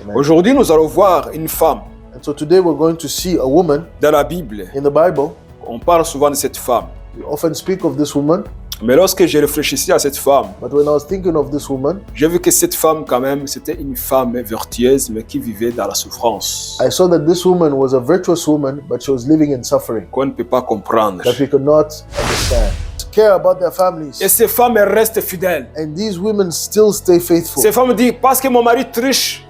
Amen. Aujourd'hui, nous allons voir une femme And so today we're going to see a woman dans la Bible. in the Bible. On parle souvent de cette femme. We often speak of this woman, Mais lorsque j'ai réfléchi à cette femme, but when I was thinking of this woman, j'ai vu que cette femme, quand même, c'était une femme vertueuse, mais qui vivait dans la souffrance, I saw that this woman was a virtuous woman, but she was living in suffering qu'on ne peut pas comprendre. that we could not understand. Care about their families. Et ces femmes, elles restent fidèles. And these women still stay faithful. Ces femmes disent, parce que mon mari triche,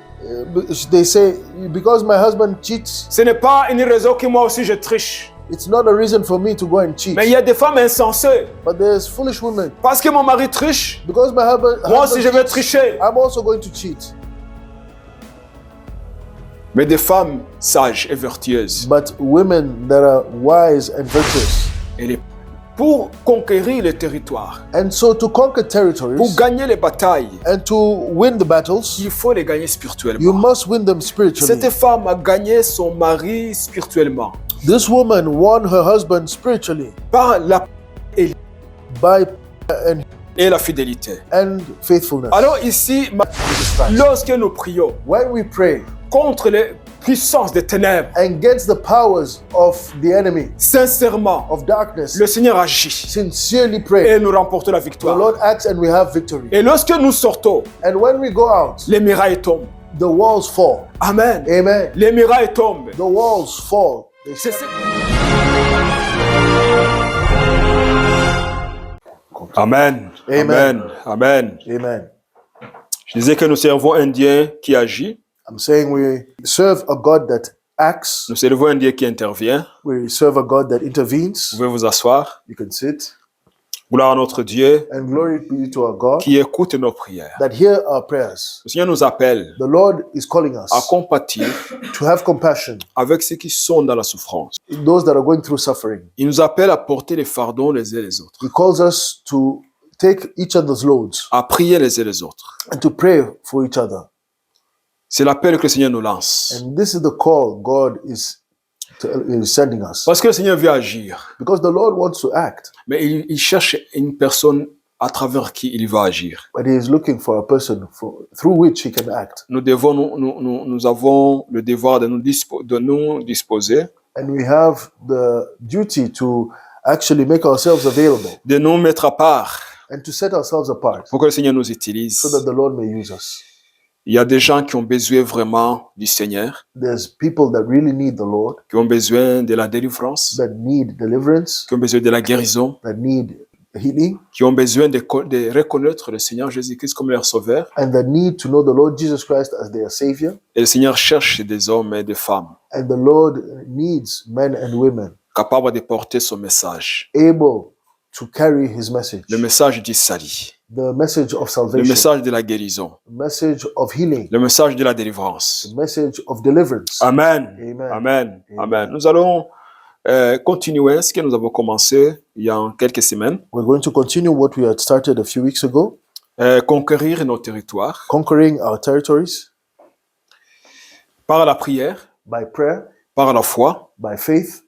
They say, because my husband cheats, ce n'est pas une raison que moi aussi je triche. it's not a reason for me to go and cheat. Mais il y a des femmes insensées. But there's foolish women. Parce que mon mari triche, Because my moi aussi husband je vais cheats, tricher. I'm also going to cheat. Mais des femmes sages et vertueuses. But women that are wise and virtuous. Et pour conquérir le territoire, And so to conquer pour territories gagner les batailles, and to win the battles, il faut les gagner you spirituellement. must win them spiritually. Cette femme a gagné son mari spirituellement This woman won her husband spiritually par la by et la fidélité. and faithfulness. Alors ici, lorsque nous prions When we pray contre les puissances des ténèbres, against the powers of the enemy, sincèrement, of darkness, le Seigneur agit sincerely pray, et nous remportons la the victoire. Lord acts and we have victory. Et lorsque nous sortons, And when we go out, les murailles tombent. the walls fall. Amen. Amen. Les murailles tombent. The walls fall. C'est ça. Amen. Amen. Amen. Amen. Amen. Je disais que nous servons un Dieu qui agit, I'm saying we serve a God that acts. nous servons un Dieu qui intervient. We serve a God that Vous intervenes. pouvez vous asseoir. You can sit. Gloire à notre Dieu And glory be to our God qui écoute nos prières. that hear our prayers. Le Seigneur nous appelle The Lord is calling à us compatir to have compassion avec ceux qui sont dans la souffrance. in those that are going through suffering. Il nous appelle à porter les fardons les uns les autres, He calls us to take each other's loads à prier les uns les autres. and to pray for each other. C'est l'appel que le Seigneur nous lance. And this is the call God is sending us. Parce que le Seigneur veut agir, Because the Lord wants to act, mais il cherche une personne à travers qui il va agir. but He is looking for a person through which He can act. Nous avons le devoir de nous disposer, And we have the duty to actually make ourselves available de nous mettre à part and to set ourselves apart pour que le Seigneur nous utilise. so that the Lord may use us. Il y a des gens qui ont besoin vraiment du Seigneur, There's people that really need the Lord, qui ont besoin de la délivrance, that need deliverance, qui ont besoin de la guérison, that need healing, qui ont besoin de reconnaître le Seigneur Jésus-Christ comme leur sauveur. and that need to know the Lord Jesus Christ as their Savior. Et le Seigneur cherche des hommes et des femmes And the Lord needs men and women capables de porter son message, able to carry His message, le message du salut, the message of le salvation, message de la guérison, the message of healing, le message de la délivrance. the message of deliverance. Amen. Amen. Amen. Amen. Nous allons continuer ce que nous avons commencé il y a quelques semaines, We're going to continue what we had started a few weeks ago, conquérir nos territoires conquering our territories par la prière, by prayer, par la foi, by faith,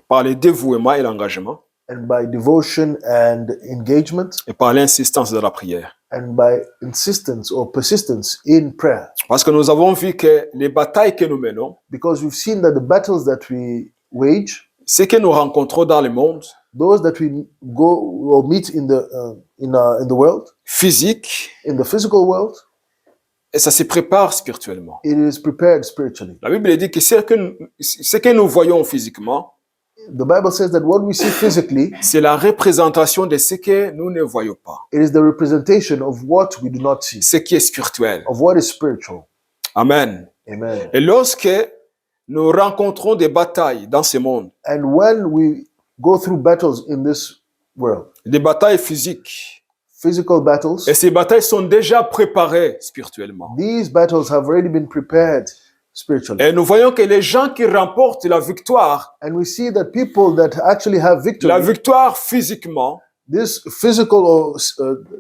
par le dévouement et l'engagement, and by devotion and engagement, et par l'insistance de la prière. and by insistence or persistence in prayer. Parce que nous avons vu que les batailles que nous menons, Because we've seen that the battles that we wage, ce que nous rencontrons dans le monde those that we go or meet in the world, physique, in the physical world, et ça se prépare spirituellement. it is prepared spiritually. La Bible dit que ce que nous voyons physiquement, The Bible says that what we see physically, c'est la représentation de ce que nous ne voyons pas, it is the representation of what we do not see, ce qui est spirituel. of what is spiritual. Amen. Amen. Et lorsque nous rencontrons des batailles dans ce monde, And when we go through battles in this world, des batailles physiques, physical battles, et ces batailles sont déjà préparées spirituellement. these battles have already been prepared spiritually. Et nous voyons que les gens qui remportent la victoire And we see that people that actually have la victory, victoire physiquement, this physical or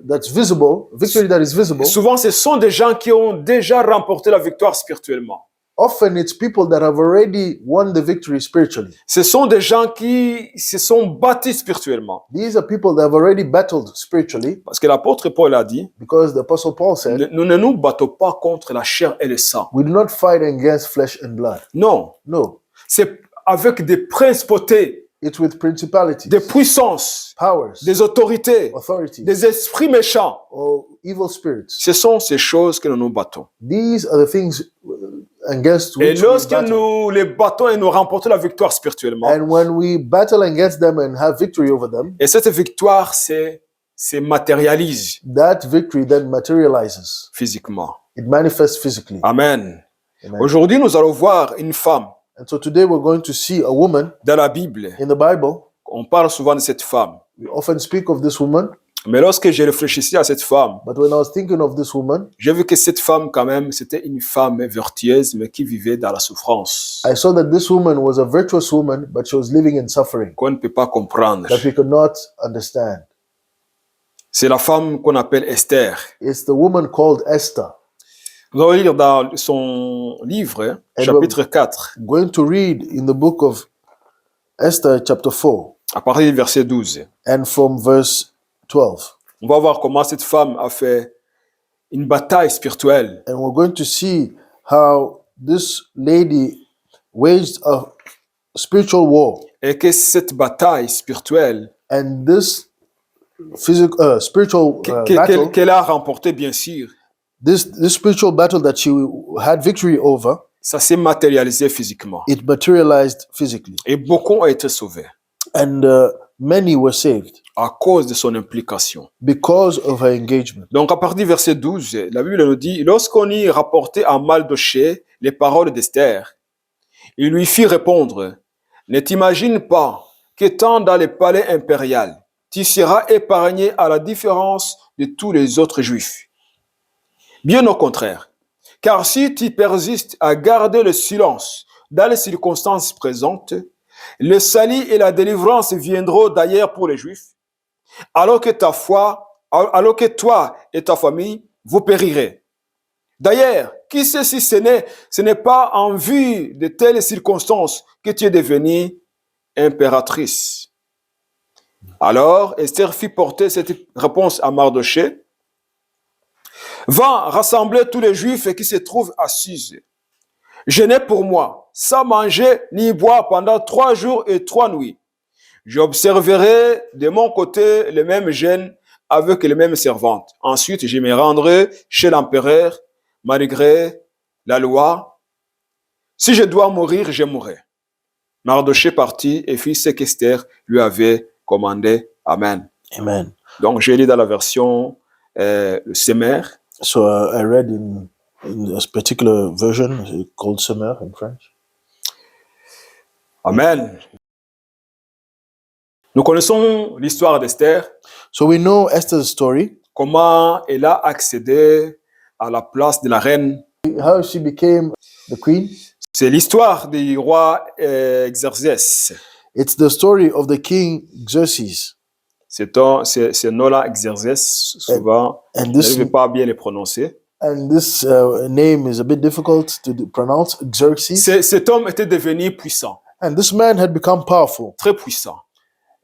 that's visible, victory that is visible, souvent ce sont des gens qui ont déjà remporté la victoire spirituellement. often it's people that have already won the victory spiritually. Ce sont des gens qui se sont bâtis spirituellement. These are people that have already battled spiritually, Parce que l'apôtre Paul a dit, because the Apostle Paul said, nous ne nous battons pas contre la chair et le sang. we do not fight against flesh and blood. Non, No, c'est avec des principautés, it's with principalities, des puissances, powers, des autorités, authorities, des esprits méchants. or evil spirits. Ce sont ces choses que nous nous battons. These are the things against Et which we lorsque battle. nous les battons et nous remportons la victoire spirituellement, And when we battle against them and have victory over them, et cette victoire se matérialise that victory then materializes. physiquement. It manifests physically. Amen. Amen. Aujourd'hui, nous allons voir une femme And so today we're going to see a woman dans la Bible. in the Bible. On parle souvent de cette femme. We often speak of this woman, Mais lorsque j'ai réfléchi à cette femme, but when I was thinking of this woman, j'ai vu que cette femme, quand même, c'était une femme vertueuse, mais qui vivait dans la souffrance, I saw that this woman was a virtuous woman, but she was living in suffering qu'on ne peut pas comprendre. that we could not understand. C'est la femme qu'on appelle Esther. It's the woman called Esther. Nous allons lire dans son livre, Et chapitre 4, I'm going to read in the book of Esther, chapter 4, à partir du verset 12. and from verse 12. On va voir comment cette femme a fait une bataille spirituelle. And we're going to see how this lady waged a spiritual war. Et que cette bataille spirituelle, And this spiritual battle, qu'elle a remportée, bien sûr, this spiritual battle that she had victory over, ça s'est matérialisé physiquement. it materialized physically. Et beaucoup ont été sauvés And many were saved à cause de son implication. because of her engagement. Donc, à partir du verset 12, la Bible nous dit, lorsqu'on y rapportait à Mardochée les paroles d'Esther, il lui fit répondre, ne t'imagine pas qu'étant dans le palais impérial, tu seras épargné à la différence de tous les autres juifs. Bien au contraire, car si tu persistes à garder le silence dans les circonstances présentes, le salut et la délivrance viendront d'ailleurs pour les juifs, alors que toi et ta famille, vous périrez. D'ailleurs, qui sait si ce n'est pas en vue de telles circonstances que tu es devenue impératrice. Alors, Esther fit porter cette réponse à Mardochée. Va rassembler tous les Juifs qui se trouvent assis. Jeûnez pour moi, sans manger ni boire pendant 3 jours et 3 nuits. J'observerai de mon côté le même jeûne avec les mêmes servantes. Ensuite, je me rendrai chez l'empereur, malgré la loi. Si je dois mourir, je mourrai. Mardochée partit et fit ce qu'Esther lui avait commandé. Amen. Amen. Donc, j'ai lu dans la version Semer. So I read in a particular version called Semer in French. Amen. Nous connaissons l'histoire d'Esther, So we know Esther's story, comment elle a accédé à la place de la reine. how she became the queen. C'est l'histoire du roi Xerxès. It's the story of the king Xerxes. C'est nom-là, Xerxès, souvent, And je this ne vais pas bien le prononcer. name is a bit difficult to pronounce, Xerxes. Cet homme était devenu puissant, And this man had become powerful très puissant.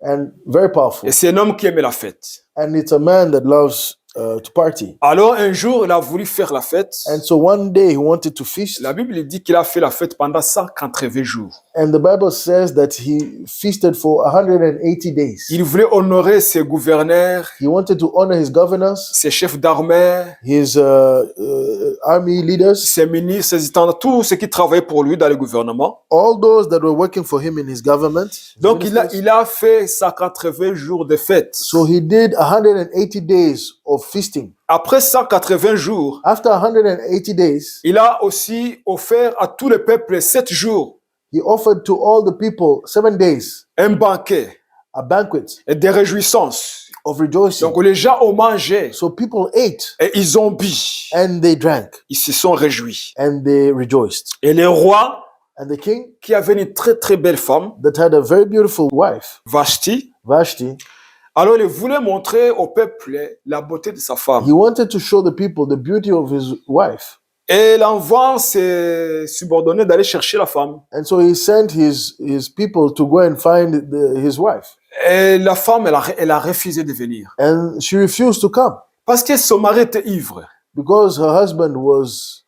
and very powerful. Et c'est un homme qui aimait la fête. And it's a man that loves to party. Alors un jour, il a voulu faire la fête. And so one day he wanted to feast. La Bible dit qu'il a fait la fête pendant 180 jours. And the Bible says that he feasted for 180 days. Il voulait honorer ses gouverneurs, He wanted to honor his governors, ses chefs d'armée, his army leaders, ses ministres, ses intendants, tous ceux qui travaillaient pour lui dans le gouvernement. all those that were working for him in his government. Donc ministers. il a fait 180 jours de fête. So he did 180 days of feasting. Après 180 jours, After 180 days, il a aussi offert à tout le peuple 7 jours he offered to all the people 7 days un banquet a banquet et des réjouissances. of rejoicing. Donc les gens ont mangé So people ate et ils ont bu. and they drank Ils se sont réjouis. and they rejoiced. Et le roi, And the king qui avait une très très belle femme, that had a very beautiful wife, Vashti, Vashti, alors il voulait montrer au peuple la beauté de sa femme. he wanted to show the people the beauty of his wife. Et il envoie ses subordonnés d'aller chercher la femme. And so he sent his people to go and find his wife. Et la femme, elle a refusé de venir. And she refused to come Parce que son mari était ivre. because her husband was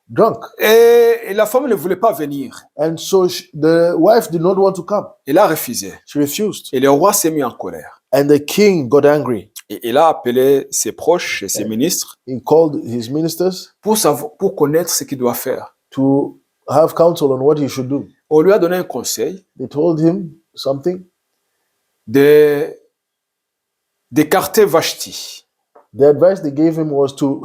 drunk. Et la femme ne voulait pas venir. And so the wife did not want to come. Elle a refusé. She refused. Et le roi s'est mis en colère. And the king got angry. Et il a appelé ses proches et ses ministres He called his ministers pour connaître ce qu'il doit faire. to have counsel on what he should do. On lui a donné un conseil They told him something. d'écarter Vashti, The advice they gave him was to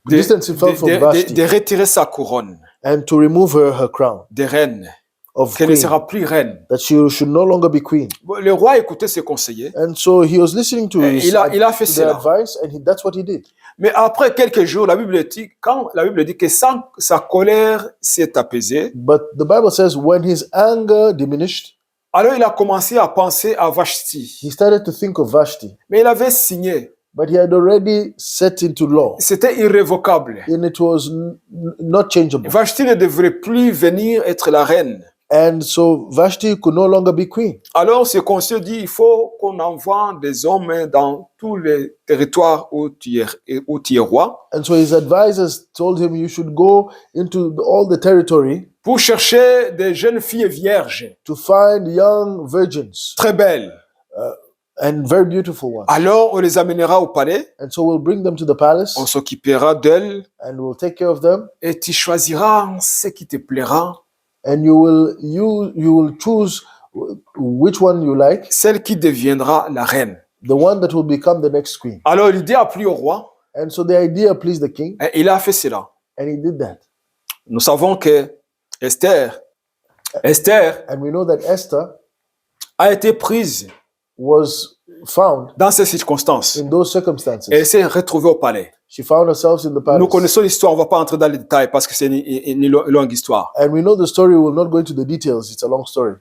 distance himself from Vashti de retirer sa couronne and to remove her crown de reine, of qu'elle ne queen, sera plus reine. that she should no longer be queen. Bon, le roi a écouté ses conseillers, And so he was listening to il a fait to cela. their advice, and that's what he did. Mais après quelques jours, la Bible dit que sa colère s'est apaisée, But the Bible says when his anger diminished, alors il a commencé à penser à Vashti. he started to think of Vashti. Mais il avait signé, But he had already set into law, c'était irrévocable. and it was not changeable. Vashti ne devrait plus venir être la reine. And so Vashti could no longer be queen. Alors ce conseil dit, il faut qu'on envoie des hommes dans tous les territoires où tu es roi And so his advisors told him, you should go into all the territory pour chercher des jeunes filles vierges, to find young virgins très belles. and very beautiful ones. Alors on les amènera au palais, And so we'll bring them to the palace on s'occupera d'elles and we'll take care of them. et tu choisiras ce qui te plaira, And you will choose which one you like, celle qui deviendra la reine. the one that will become the next queen. Alors l'idée a plu au roi And so the idea pleased the king, et il a fait cela. and he did that. Nous savons que Esther And we know that Esther a été prise was found dans ces circonstances. in those circumstances. Elle s'est retrouvée au palais. She found herself in the Nous palace. connaissons l'histoire, on ne va pas entrer dans les détails parce que c'est une longue histoire. And we know the story. We'll not go into the details. It's a long story.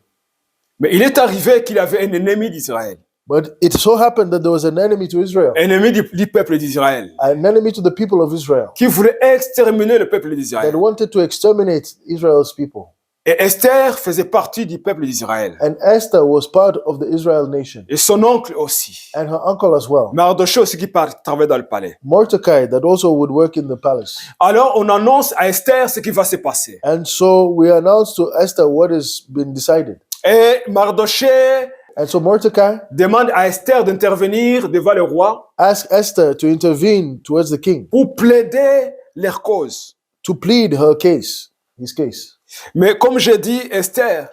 Mais il est arrivé qu'il y avait un ennemi d'Israël, But it so happened that there was an enemy to Israel, un ennemi du peuple d'Israël, an enemy to the people of Israel qui voulait exterminer le peuple that d'Israël. wanted to exterminate Israel's people. Et Esther faisait partie du peuple d'Israël. And Esther was part of the Israel nation, Et son oncle aussi. and her uncle as well. Mardochée aussi qui travaillait dans le palais. Mordecai, that also would work in the palace. Alors on annonce à Esther ce qui va se passer. And so we announced to Esther what has been decided. Et Mardochée And so Mordecai demande à Esther d'intervenir devant le roi asked Esther to intervene towards the king, pour plaider leur cause. to plead his case. Mais comme j'ai dit, Esther,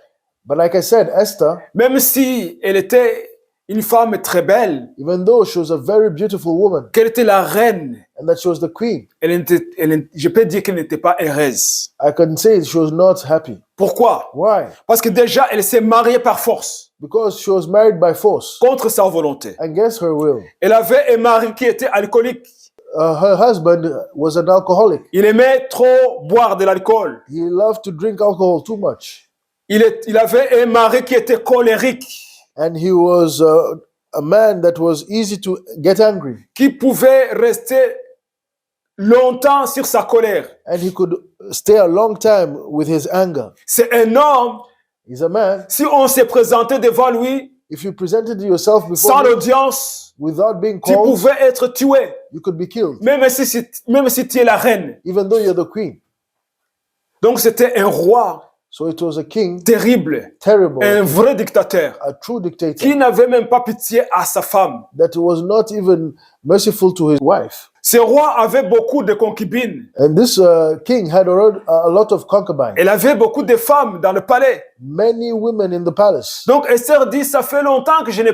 But like I said, Esther, même si elle était une femme très belle, even though she was a very beautiful woman qu'elle était la reine, and that she was the queen, je peux dire qu'elle n'était pas heureuse. I can say she was not happy. Pourquoi? Why? Parce que déjà, elle s'est mariée par force, Because she was married by force, contre sa volonté. against her will. Elle avait un mari qui était alcoolique. Her husband was an alcoholic. Il aimait trop boire de l'alcool. He loved to drink alcohol too much. Il avait un mari qui était colérique, And he was a man that was easy to get angry. qui pouvait rester longtemps sur sa colère. And he could stay a long time with his anger. C'est un homme, He's a man. si on s'est présenté devant lui If you presented yourself sans before him l'audience, without being tu called, pouvais être tué, you could be killed, même si tu es la reine. even though you're the queen. Donc c'était un roi So it was a king, terrible, terrible, un vrai dictateur, a true dictator, qui n'avait même pas pitié à sa femme. that was not even merciful to his wife. Ce roi avait beaucoup de concubines. And this king had already a lot of concubines, Elle avait beaucoup de femmes dans le palais. many women in the palace. Donc Esther dit, ça fait longtemps que je n'ai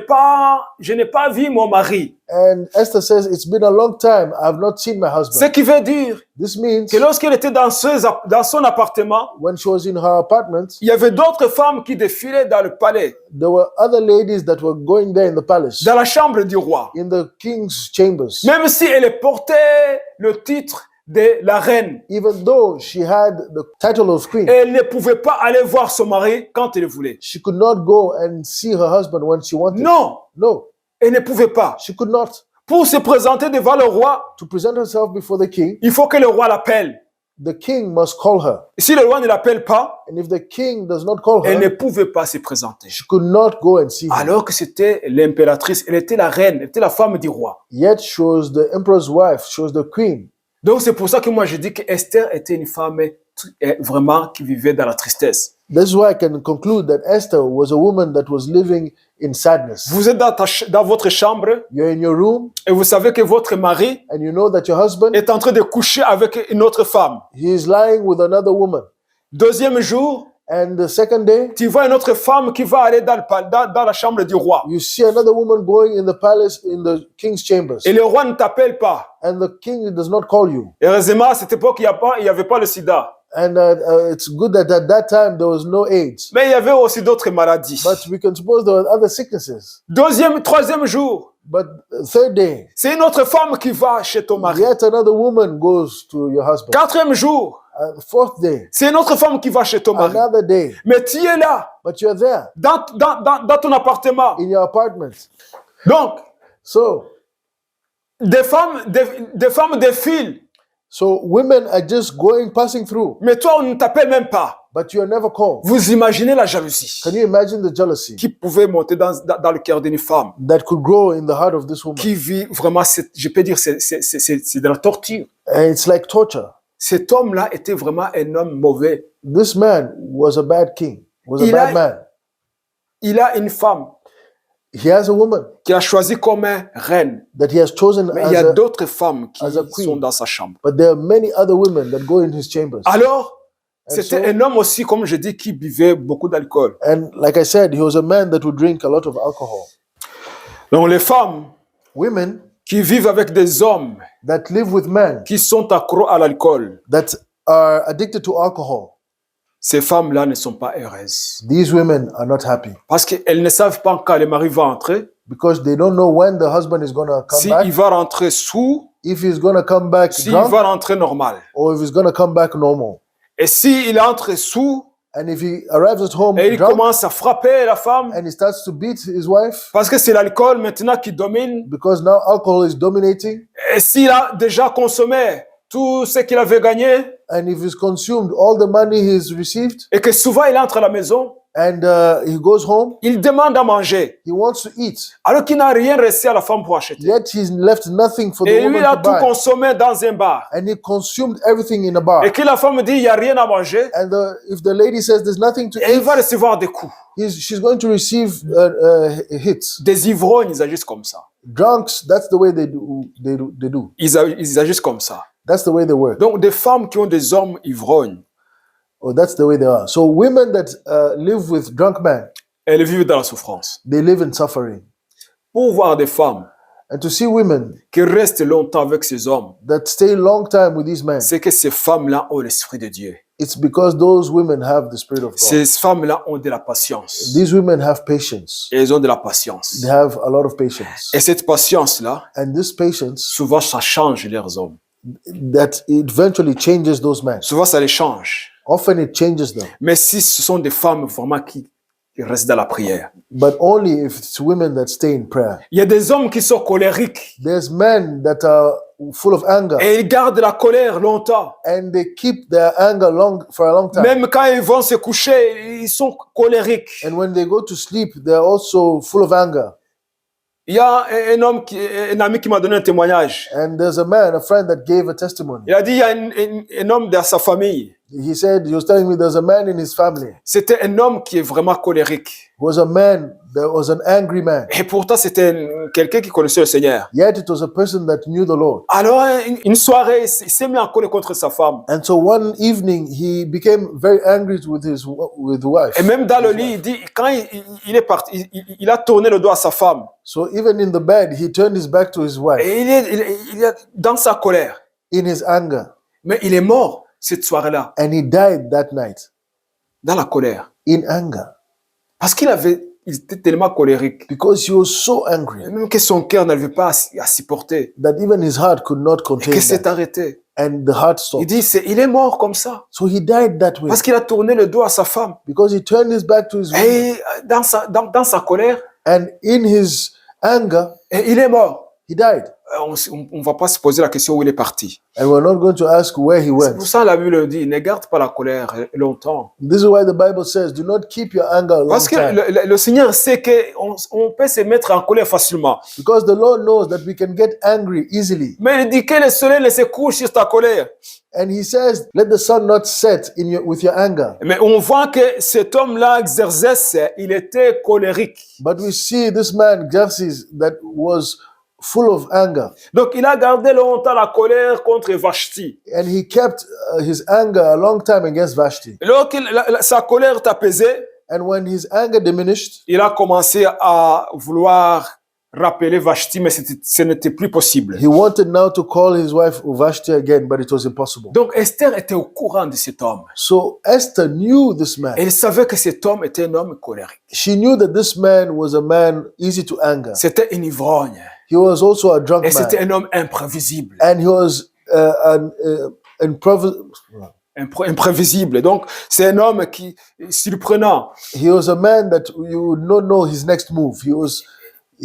pas vu mon mari. And Esther says, it's been a long time, I have not seen my Ce husband. qui veut dire This means que lorsqu'elle était dans son appartement, when she was in her apartment, il y avait d'autres femmes qui défilaient dans le palais, there were other ladies that were going there in the palace, dans la chambre du roi. in the king's chambers. Même si elle portait le titre de la reine, Even though she had the title of queen, elle ne pouvait pas aller voir son mari quand elle voulait. she could not go and see her husband when she wanted. Non, No, elle ne pouvait pas. she could not. pour se présenter devant le roi, to present herself before the king, il faut que le roi l'appelle. the king must call her. Si le roi ne l'appelle pas, And if the king does not call elle ne her, pouvait pas se présenter. she could not go and see him. Alors que c'était l'impératrice, elle était la reine, elle était la femme du roi. Yet she was the emperor's wife, she was the queen. Donc c'est pour ça que moi je dis que Esther était une femme vraiment qui vivait dans la tristesse. That's why I can conclude that Esther was a woman that was living in sadness. Vous êtes dans votre chambre You're in your room et vous savez que votre mari and you know that your husband, est en train de coucher avec une autre femme. he is lying with another woman. Deuxième jour, And the second day, tu vois une autre femme qui va aller dans la chambre du roi. you see another woman going in the palace, in the king's chambers. Et le roi ne t'appelle pas. And the king does not call you. Heureusement, à cette époque, il n'y avait pas le sida. And it's good that at that time there was no AIDS. Mais il y avait aussi d'autres maladies. But we can suppose there were other sicknesses. Troisième jour, But third day, c'est une autre femme qui va chez ton mari. yet another woman goes to your husband. Quatrième jour, Fourth day, c'est une autre femme qui va chez ton mari. another day. Mais tu es là, But you're there dans ton appartement. in your apartment. Donc, So des femmes défilent. So women are just passing through, Mais toi, on ne t'appelle même pas. but you are never called. Vous imaginez la jalousie Can you imagine the jealousy qui pouvait monter dans le cœur d'une femme that could grow in the heart of this woman? qui vit vraiment, je peux dire, c'est de la torture. And it's like torture. Cet homme-là était vraiment un homme mauvais. This man was a bad king, was a Il bad a- man. Il a une femme He has a woman qu'il a choisie comme reine. that he has chosen Mais il y a as a, d'autres femmes qui as a queen. sont dans sa chambre. but there are many other women that go in his chambers. Alors, And c'était so- un homme aussi, comme je dis, qui buvait beaucoup d'alcool. And like I said, he was a man that would drink a lot of alcohol. Donc, les femmes Women qui vivent avec des hommes that live with men qui sont accros à l'alcool, that are addicted to alcohol, ces femmes-là ne sont pas heureuses. these women are not happy Parce qu'elles ne savent pas quand le mari va entrer, because they don't know when the husband is going to come s'il back, va rentrer sous, if he's going to come back s'il drunk, va rentrer normal. or if he's going to come back normal. Et s'il entre sous, And if he arrives at home et il drunk commence à frapper la femme, and he starts to beat his wife parce que c'est l'alcool maintenant qui domine, because now alcohol is dominating, et s'il a déjà consommé tout ce qu'il avait gagné, and if he's consumed all the money he's received, et que souvent il entre à la maison, and he goes home, il demande à manger, he wants to eat, alors qu'il n'a rien resté à la femme pour acheter. yet he's left nothing for the Et lui, woman il a to tout buy. consommé dans un bar. And he consumed everything in a bar. Et que la femme dit, il n'y a rien à manger, And if the lady says there's nothing to et il eat, va recevoir des coups. she's going to receive hits. Des ivrognes, ils agissent comme ça. Drunks, that's the way they do. Ils agissent comme ça. That's the way they work. Donc, des femmes qui ont des hommes ivrognes, Or that's the way they are. So women that live with drunk men, elles vivent dans la souffrance. they live in suffering. Pour voir des femmes And to see women qui restent longtemps avec ces hommes, that stay long time with these men, c'est que ces femmes-là ont l'esprit de Dieu. it's because those women have the Spirit of God. Ces femmes-là ont de la patience. These women have patience. Et elles ont de la patience. They have a lot of patience. Et cette patience-là, And this patience, souvent, ça change leurs hommes. that eventually changes those men. Souvent, ça les change. Often it changes them. Mais si ce sont des femmes vraiment qui restent dans la prière. But only if it's women that stay in prayer. Il y a des hommes qui sont colériques There's men that are full of anger et ils gardent la colère longtemps. and they keep their anger for a long time. Même quand ils vont se coucher, ils sont colériques. And when they go to sleep, they're also full of anger. Il y a un ami qui m'a donné un témoignage. And there's a friend that gave a testimony. Il a dit, il y a un homme dans sa famille. He was telling me there's a man in his family C'était un homme qui est vraiment colérique. who was a man that was an angry man. Et pourtant, c'était quelqu'un qui connaissait le Seigneur. Yet it was a person that knew the Lord. Alors, une soirée, il s'est mis en colère contre sa femme. And so one evening he became very angry with his wife. Et même dans le lit, il dit, quand il est parti, il a tourné le dos à sa femme. So even in the bed, he turned his back to his wife Et il est dans sa colère. in his anger. Mais il est mort cette soirée-là, And he died that night dans la colère. in anger Parce il était tellement colérique. because he was so angry Même que son cœur n'arrivait pas à supporter. that even his heart could not Et contain que c'est that. arrêté. And the heart Il stopped. dit, il est mort comme ça. So he died that way Parce qu'il a tourné le dos à sa femme. because he turned his back to his wife. Et dans sa colère, And in his anger, et il est mort. he died. On ne va pas se poser la question où il est parti. And we're not going to ask where he C'est went. pour ça la Bible dit, ne garde pas la colère longtemps. This is why the Bible says, do not keep your anger a long Parce que time. le Seigneur sait qu'on peut se mettre en colère facilement. Because the Lord knows that we can get angry easily. Mais il dit que le soleil ne se couche sur ta colère. And he says, let the sun not set with your anger. Mais on voit que cet homme-là, Xerxès, il était colérique. But we see this man, Xerxes, that was full of anger. Donc il a gardé longtemps la colère contre Vashti. And he kept his anger a long time against Vashti. Lorsque sa colère est apaisée, And when his anger diminished, il a commencé à vouloir rappeler Vashti, mais ce n'était plus possible. he wanted now to call his wife Vashti again, but it was impossible. Donc Esther était au courant de cet homme. So Esther knew this man. Elle savait que cet homme était un homme colérique. She knew that this man was a man easy to anger. C'était un ivrogne. He was also a drunk Et c'était man. un homme imprévisible. And he was Imprévisible. Donc, c'est un homme qui est surprenant. he was a man that you would not know his next move. He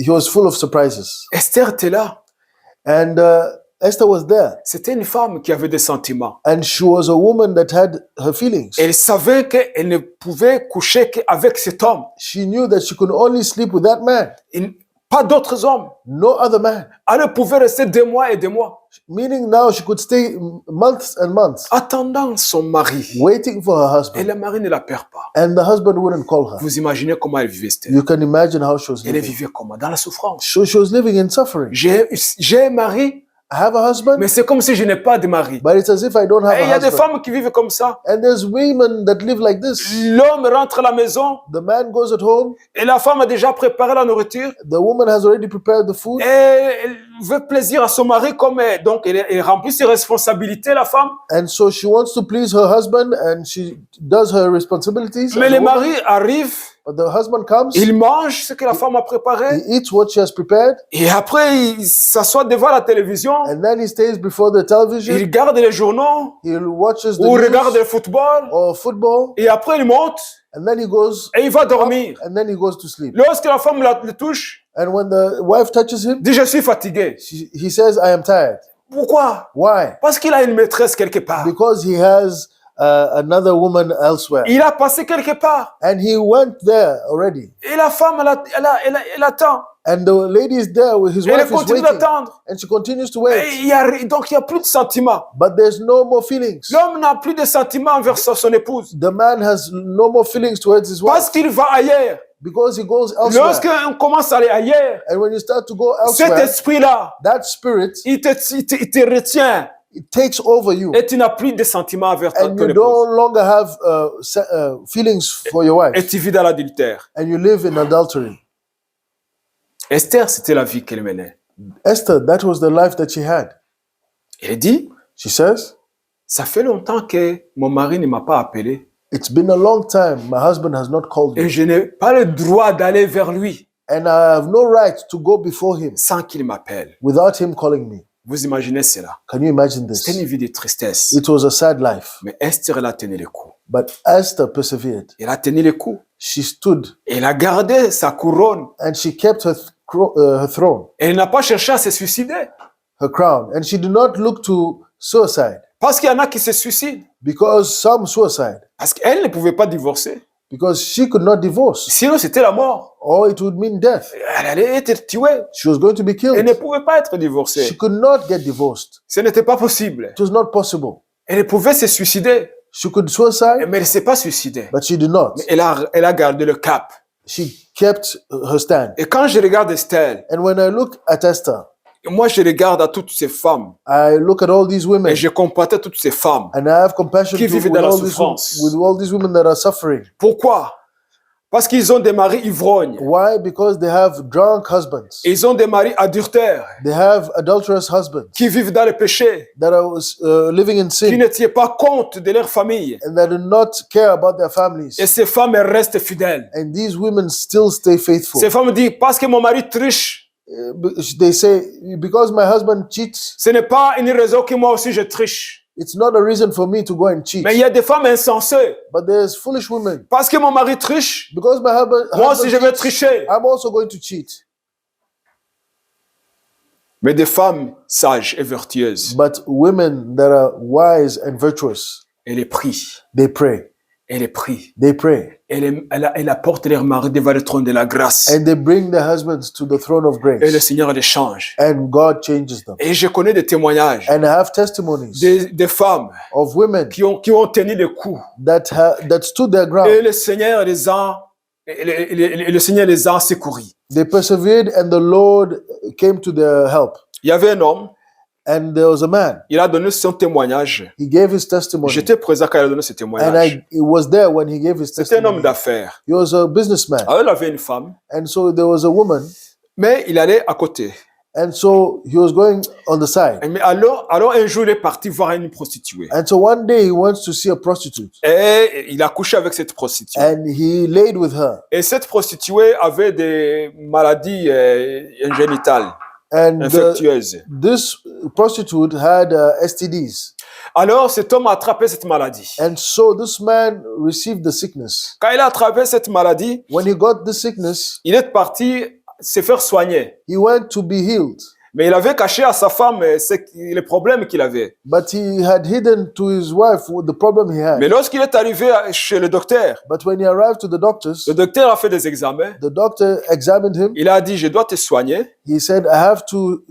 was full of surprises. Esther était là. And Esther was there. C'était une femme qui avait des sentiments. And she was a woman that had her feelings. Elle savait qu'elle ne pouvait coucher qu'avec cet homme. She knew that she could only sleep with that man, Pas d'autres hommes. no other man. Elle pouvait rester des mois et des mois, Meaning now she could stay months and months attendant son mari. waiting for her Et husband. le mari ne la perd pas. And the husband wouldn't call her. Vous imaginez comment elle vivait, Esther. You can imagine how she was Elle living. vivait comment? Dans la souffrance. So she was living in suffering. J'ai un mari, I have a husband, mais c'est comme si je n'ai pas de mari. but it's as if I don't have Et il y a a des husband. femmes qui vivent comme ça. And there's women that live like this. L'homme rentre à la maison The man goes at home, et la femme a déjà préparé la nourriture. the woman has already prepared the food, Et elle veut plaisir à son mari comme elle. Donc elle remplit ses responsabilités, la femme. and so she wants to please her husband and she does her responsibilities. Mais as a le woman. mari arrive, But the husband comes, il mange ce que la femme a he préparé. eats what she has prepared, Et après, il s'assoit devant la télévision. and then he stays before the television. Il regarde les journaux He watches the ou regarde news le football. or football, Et après, il monte and then he goes et il va up, dormir. and then he goes to sleep. Lorsque la femme le touche, And when the wife touches him, il dit, je suis fatigué. he says, I am tired. Pourquoi? Why? Parce qu'il a une maîtresse quelque part. Because he has another woman elsewhere. Il a passé quelque part. And he went there already. Et la femme, elle attend. And the lady is there, his Et elle wife is continue waiting. d'attendre. And she continues to Et wait. donc, il n'y a plus de sentiments. But there's no more feelings. L'homme n'a plus de sentiments envers son épouse. The man has no more feelings towards his wife Parce qu'il va ailleurs. because he goes elsewhere. Lorsqu'on commence à aller ailleurs, And when you start to go cet elsewhere, esprit-là, that spirit, il te retient. it takes over you. Et tu n'as plus de sentiments envers ton And you épouse. no longer have feelings for your wife. Et tu vis dans l'adultère. And you live in adultery. Esther, c'était la vie qu'elle menait. Esther, that was the life that she had. Elle dit, She says, ça fait longtemps que mon mari ne m'a pas appelé. it's been a long time. My husband has not called me. Et je n'ai pas le droit d'aller vers lui And I have no right to go before him sans qu'il m'appelle. without him calling me. Vous imaginez cela? Can you imagine C'était une this? vie de tristesse. It was a sad life. Mais Esther, elle a tenu le coup. But Esther persevered. Elle a tenu le coup. She stood Elle a gardé sa couronne. and she kept her throne, Elle n'a pas cherché à se suicider. her crown. And she did not look to suicide Parce qu'il y en a qui se suicident. because some suicide, Parce qu'elle ne pouvait pas divorcer. because she could not divorce Sinon, c'était la mort. or it would mean death. Elle allait être tuée. She was going to be Elle killed. ne pouvait pas être She divorcée. could not get divorced. Ce n'était pas possible. It was not possible. Elle pouvait se suicider, She could suicide, mais elle ne s'est pas suicidée. but she did not. Mais elle a gardé le cap. She kept her stand. Et quand je regarde Esther, And when I look at Esther, moi je regarde à toutes ces femmes I look at all these women et je compatis toutes ces femmes. and I have compassion Qui vivent dans la souffrance. with all these women that are suffering. Pourquoi? Parce qu'ils ont des maris ivrognes. Why? Because they have drunk husbands. Ils ont des maris adultères They have adulterous husbands qui vivent dans le péché, that are living in qui sin ne tiennent pas compte de leur famille. and that do not care about their families. Et ces femmes elles restent fidèles. And these women still stay faithful. Ces femmes disent, parce que mon mari triche, They say, because my husband cheats, ce n'est pas une raison que moi aussi je triche. it's not a reason for me to go and cheat. Mais il y a des femmes insensées. But there's foolish women. Parce que mon mari triche, Because my moi aussi husband je vais cheats, tricher. I'm also going to cheat. mais des femmes sages et vertueuses. but women that are wise and virtuous. Elle les prie, They pray. elle les prie. They pray. Elle apporte leur mari devant le trône de la grâce. And they bring their husbands to the throne of Et le grace. Seigneur les change. And God changes them. Et je connais des témoignages And I have testimonies des femmes of women qui ont tenu le coup. that stood their Et ground. le Seigneur les a secourus. They persevered and the Lord came to their help. Il y avait un homme, And there was a man. il a donné son témoignage. He gave his testimony. J'étais présent quand il a donné ce And témoignage. he was there when he gave his C'était un homme testimony. d'affaires. He was a businessman. Alors il avait une femme, And so there was a woman. mais il allait à côté. And so he was going on the side. Mais alors un jour, il est parti voir une prostituée. And so one day he wants to see a prostitute. Et il a couché avec cette prostituée. And he laid with her. Et cette prostituée avait des maladies génitales And infectieuses. this prostitute had STDs. Alors cet homme a attrapé cette maladie. And so this man received the sickness. Quand il a attrapé cette maladie, When he got the sickness, il est parti se faire soigner. he went to be healed. Mais il avait caché à sa femme les problèmes qu'il avait. But he had hidden to his wife the problem he had. Mais lorsqu'il est arrivé chez le docteur, But when he arrived to the doctors, le docteur a fait des examens. the doctor examined him. Il a dit, je dois te soigner, He said, I have to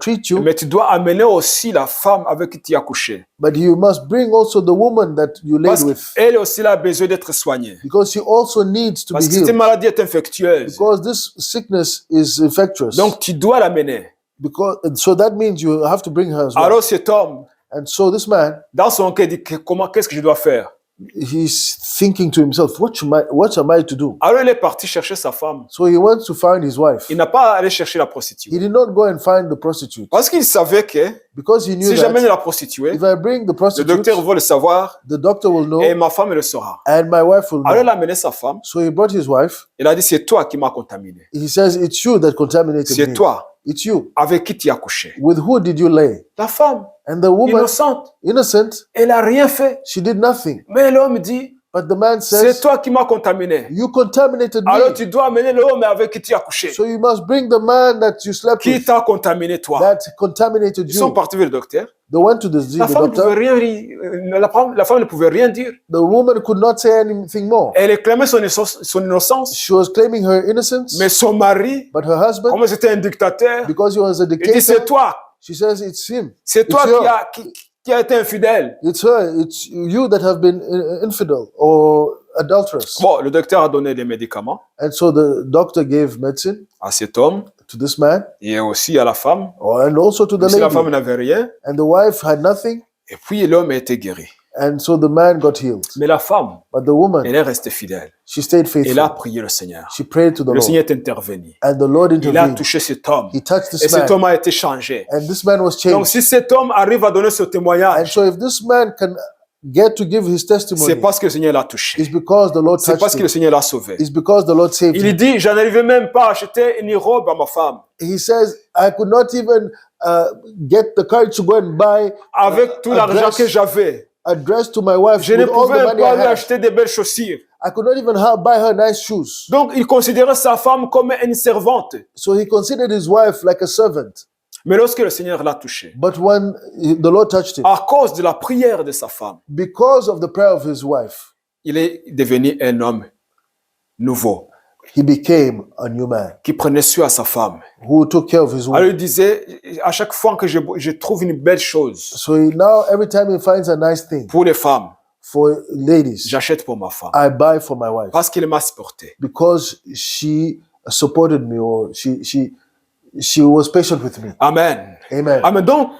treat you, mais tu dois amener aussi la femme avec qui tu as couché. but you must bring also the woman that you laid Parce with. qu'elle aussi a besoin d'être soignée. Because she also needs to be Parce que cette healed. maladie est infectieuse. Because this sickness is infectious. Donc tu dois l'amener. So that means you have to bring her as well. Alors cet homme, And so this man, dans son cœur, dit, qu'est-ce que je dois faire? he's thinking to himself, what am I to do? Alors il est parti chercher sa femme. So he went to find his wife. Il n'a pas allé chercher la He prostituée. did not go and find the prostitute Parce qu'il savait que because he knew si j'amène that la prostituée, if I bring the le prostitute, docteur va le savoir the doctor will know et ma femme le saura. and my wife will Alors il know. a amené sa femme. So he brought his wife. Il a dit, c'est toi qui m'as contaminé. He says, it's you that contaminated C'est me. toi It's you. avec qui tu as couché. With who did you lay? La femme, And the woman, innocente, innocent, elle n'a rien fait. she did nothing. Mais l'homme dit, But the man c'est says, toi qui m'as contaminé. you contaminated Alors me. tu dois amener l'homme avec qui tu as couché. So you must bring the man that you slept Qui with, t'a contaminé, toi? that contaminated Ils sont you. partis vers le docteur. They went to the La femme ne pouvait doctor. rien dire. La femme ne pouvait rien dire. The woman could not say anything more. Elle réclamait son innocence. She was claiming her innocence, Mais son mari, but her husband, comme c'était un dictateur, because he was a il dit, c'est dictator, toi. she says it's him. C'est toi It's her. qui a été infidèle. It's her. It's you that have been infidel or adulterous. Bon, le docteur a donné des médicaments And so the doctor gave medicine à cet homme to this man et aussi à la femme. and also to the Si la femme lady. n'avait rien, And the wife had nothing. et puis l'homme a été guéri. And so the man got healed. Mais la femme, But the woman, elle est restée fidèle. she stayed Elle a faithful. prié le Seigneur. She prayed to the Le Lord. Seigneur est intervenu. And the Lord Il a intervened. touché cet homme. He touched Et this cet man. homme a été changé. And this man was Donc changed. si cet homme arrive à donner ce And témoignage, so if this man can get to give his c'est testimony, parce que le Seigneur l'a touché. it's because the Lord C'est parce touched que le him. Seigneur l'a sauvé. It's because the Lord saved Il him. dit, j'en arrivais même pas à acheter une robe à ma femme. He says, I could not even get the courage to go and buy Avec tout a l'argent dress. que j'avais, a dress to my wife je ne with all the pouvais money pas I lui had. acheter des belles chaussures. I could not even buy her nice shoes. Donc, il considérait sa femme comme une servante. So he considered his wife like a servant. Mais lorsque le Seigneur l'a touché, But when the Lord touched him, à cause de la prière de sa femme, because of the prayer of his wife, il est devenu un homme nouveau, he became a new man qui prenait soin à sa femme. who took care of his Alors, wife. il disait, à chaque fois que je trouve une belle chose So now every time he finds a nice thing pour les femmes, for ladies, j'achète pour ma femme. I buy for my wife Parce qu'il m'a supporté. because she supported me or she was patient with me. Amen. Amen. Amen. Donc,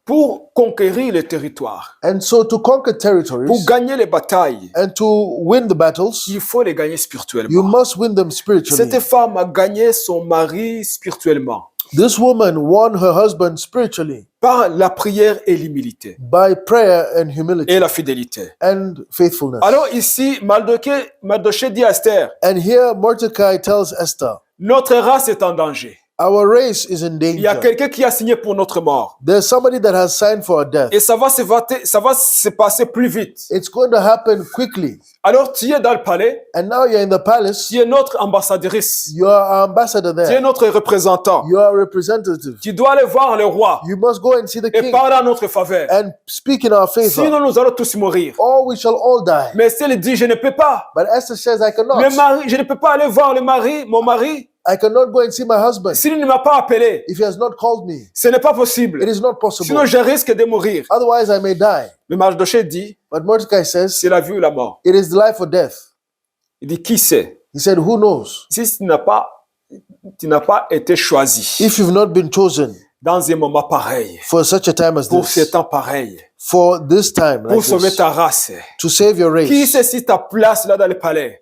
pour conquérir le territoire, And so to conquer pour territories gagner les batailles, and to win the battles, il faut les gagner you spirituellement. must win them spiritually. Cette femme a gagné son mari spirituellement This woman won her husband spiritually par la prière et l'humilité by prayer and humility et la fidélité. and faithfulness. Alors ici, Mardochée dit à Esther, And here Mordecai tells Esther, notre race est en danger. Our race is in Il y a danger. quelqu'un qui a signé pour notre mort. There's somebody that has signed for our death. Et ça va se passer plus vite. It's going to happen quickly. Alors tu es dans le palais, And now you're in the palace. tu es notre ambassadrice, You are our ambassador tu es there. notre représentant. You are a representative. Tu dois aller voir le roi You must go and see the et king parler en notre faveur. and speak in our favor. Sinon, nous allons tous mourir. Or we shall all die. Mais Esther dit, je ne peux pas. But Esther says, I cannot. Je ne peux pas aller voir mon mari, I cannot go and see my husband s'il ne m'a pas appelé. if he has not called me. Ce n'est pas possible. It is not possible. Sinon, je risque de mourir. Otherwise, I may die. Mais Mardochée dit, But Mordecai says, c'est la vie ou la mort. it is the life or death. Il dit, qui sait? He said, who knows? Si tu n'as pas été choisi If you've not been chosen dans un moment pareil, for such a time as pour ce this, temps pareil, for this time like pour sauver this, ta race, to save your qui race, sait si ta place là dans le palais,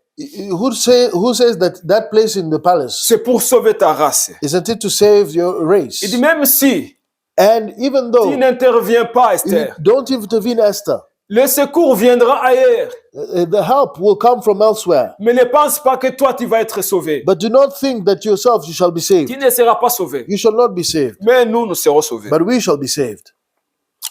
who says that that place in the palace, c'est pour sauver ta race. isn't it to save your race? Il dit, même si And even tu though n'interviens pas, you Esther, don't intervene, Esther, le secours viendra ailleurs. the help will come from elsewhere. Mais ne pense pas que toi, tu vas être sauvé. But do not think that yourself you shall be saved. Tu ne seras pas sauvé. You shall not be saved, Mais nous serons sauvés. but we shall be saved.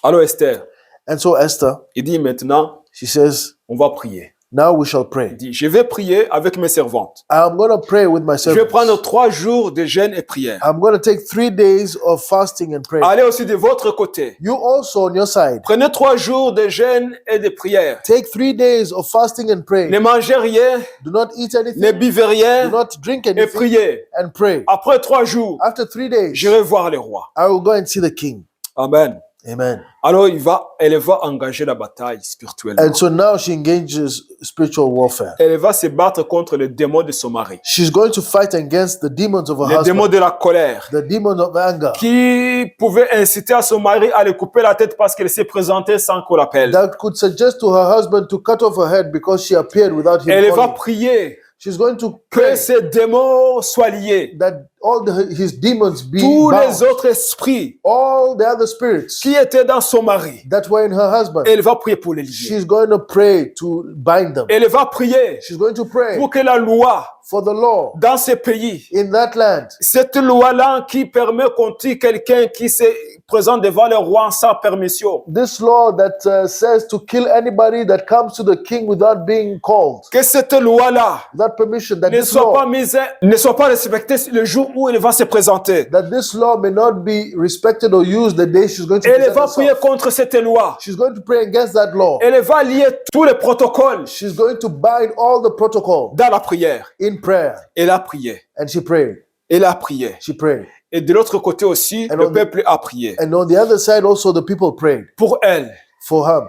Alors Esther, And so Esther, il dit maintenant, she says, on va prier. now we shall Il pray. dit, je vais prier avec mes servantes. I'm going to pray with my Je vais servants. prendre 3 jours de jeûne et prière. I'm going to take 3 days of fasting and prayer. Allez aussi de votre côté. You also on your side, Prenez 3 jours de jeûne et de prière. take 3 days of fasting and Ne prayer. mangez rien, Do not eat ne anything, buvez do rien not drink et anything, priez. and pray. Après 3 jours, After 3 days, j'irai voir le roi. I will go and see the king. Amen. Amen. Alors elle va engager la bataille spirituelle. And so now she engages spiritual warfare. Elle va se battre contre le démon de son mari. She's going to fight against the demons of her Le démon husband, de la colère. the demon of anger Qui pouvait inciter à son mari à lui couper la tête parce qu'elle s'est présentée sans qu'on l'appelle. that could suggest to her husband to cut off her head because she appeared without him Elle va calling. prier She's going to que pray ces démons soient liés. that all his demons be Tous les bound. autres esprits All the other spirits qui étaient dans son mari, that were in her husband, elle va prier pour les lier. she's going to pray to bind them. Elle va prier She's going to pray pour que la loi for the law dans ce pays, in that land, cette loi-là qui permet qu'on tue quelqu'un qui se présente devant le roi sans permission, this law that says to kill anybody that comes to the king without being called, que cette loi-là that permission, that ne this soit pas law, mise, ne soit pas respectée le jour où elle va se présenter. that this law may not be respected or used the day she's going to Elle present va prier herself. contre cette loi. She's going to pray against that law. Elle va lier tous les protocoles She's going to bind all the protocol dans la prière. in prayer. Elle a prié. And she prayed. Elle a prié. She prayed. Et de l'autre côté aussi, And le on the- peuple a prié. And on the other side also the people prayed Pour elle, for her.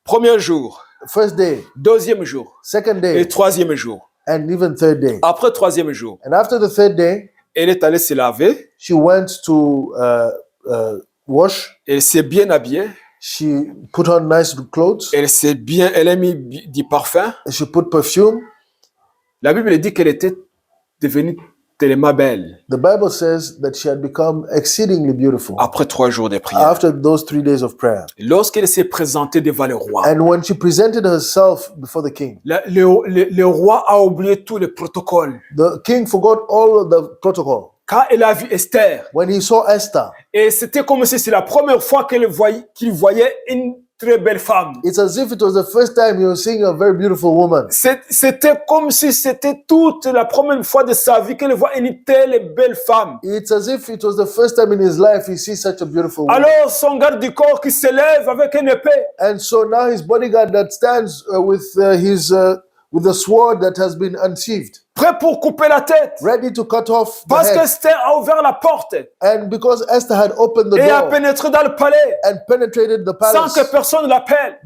premier jour, First day, deuxième jour second et day, troisième jour. and even third day. Après troisième jour, And after the third day, elle est allée se laver. she went to wash. Elle s'est bien habillée. She put on nice clothes. Elle a mis du parfum. She put perfume. La Bible dit qu'elle était devenue tellement belle The Bible says that she had become exceedingly beautiful après 3 jours de prière. after those 3 days of prayer. Lorsqu'elle s'est présentée devant le roi, And when she presented herself before the king, le roi a oublié tout le protocole. the king forgot all of the protocol. Quand elle a vu Esther, When he saw Esther, et c'était comme si c'est la première fois qu'il voyait une très belle femme. it's as if it was the first time he was seeing a very beautiful woman. C'était comme si c'était toute la première fois de sa vie qu'elle voit une telle belle femme. It's as if it was the first time in his life he sees such a beautiful woman. Alors son garde du corps qui se lève avec une épée. And so now his bodyguard that stands with the sword that has been unsheathed, Prêt pour couper la tête. ready to cut off the Parce head. qu'Esther a ouvert la porte And because Esther had opened the et a door pénétré dans le palais and penetrated the sans palace que personne l'appelle.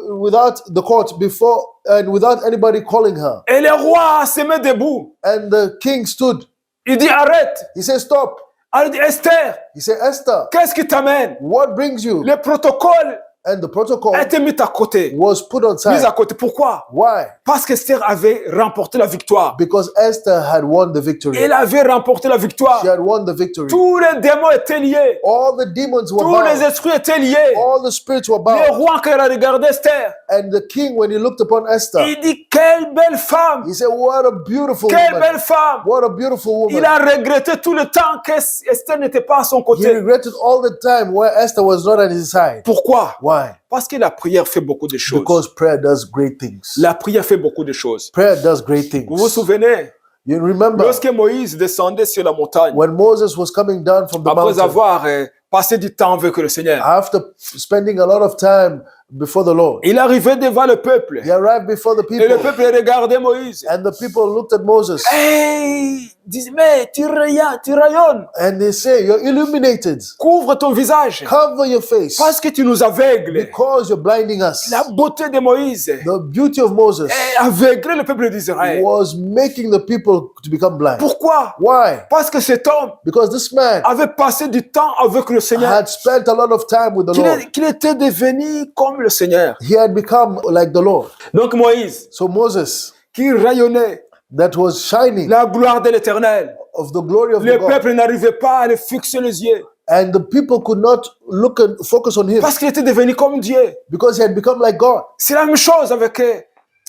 without the court before and without anybody calling her, Et le roi se met debout. and the king stood, Il dit arrête. he said, "Stop." Elle dit Esther, He said, "Esther, qu'est-ce qui t'amène? what brings you? Le protocole And the protocol a été mis à côté. was put on Mis à side. côté. Pourquoi? Why? Parce qu'Esther avait remporté la victoire. Because Esther had won the victory. Elle avait remporté la victoire. She had won the victory. Tous les démons étaient liés. All the demons were Tous les bound. esprits étaient liés. All the spirits were Le bound. roi, quand il a regardé Esther, And the king, when he looked upon Esther, il dit, quelle belle femme. he said, what a beautiful Quelle woman. belle femme. What a beautiful Il woman. a regretté tout le temps qu'Esther n'était pas à son He côté. regretted all the time where Esther was not at his side. Pourquoi? Why? Parce que la prière fait beaucoup de choses. Because prayer does great things. La prière fait beaucoup de choses. Prayer does great Vous vous things. souvenez, You remember lorsque Moïse descendait sur la montagne, when Moses was coming down from the après mountain, avoir passé du temps avec le Seigneur, after spending a lot of time before the Lord, il arrivait devant le peuple. he arrived before the Et le people, peuple regardait Moïse. and the people looked at Moses, Hey, disait, mais tu rayonnes. and they say, you're illuminated. Couvre ton visage. Cover your face, Parce que tu nous aveugles. because you're blinding us. La beauté de Moïse The beauty of Moses aveuglait le peuple d'Israël. was making the people to become blind. Pourquoi? Why? Parce que cet homme Because this man avait passé du temps avec le Seigneur. had spent a lot of time with the Lord. Qu'il était devenu comme le Seigneur. He had become like the Lord. Donc Moïse, So Moses, qui rayonnait that was shining la gloire de l'Éternel, of the glory of le the God, peuple n'arrivait pas à le fixer les yeux and the people could not look and focus on him parce qu'il était devenu comme Dieu. because he had become like God. C'est la même chose avec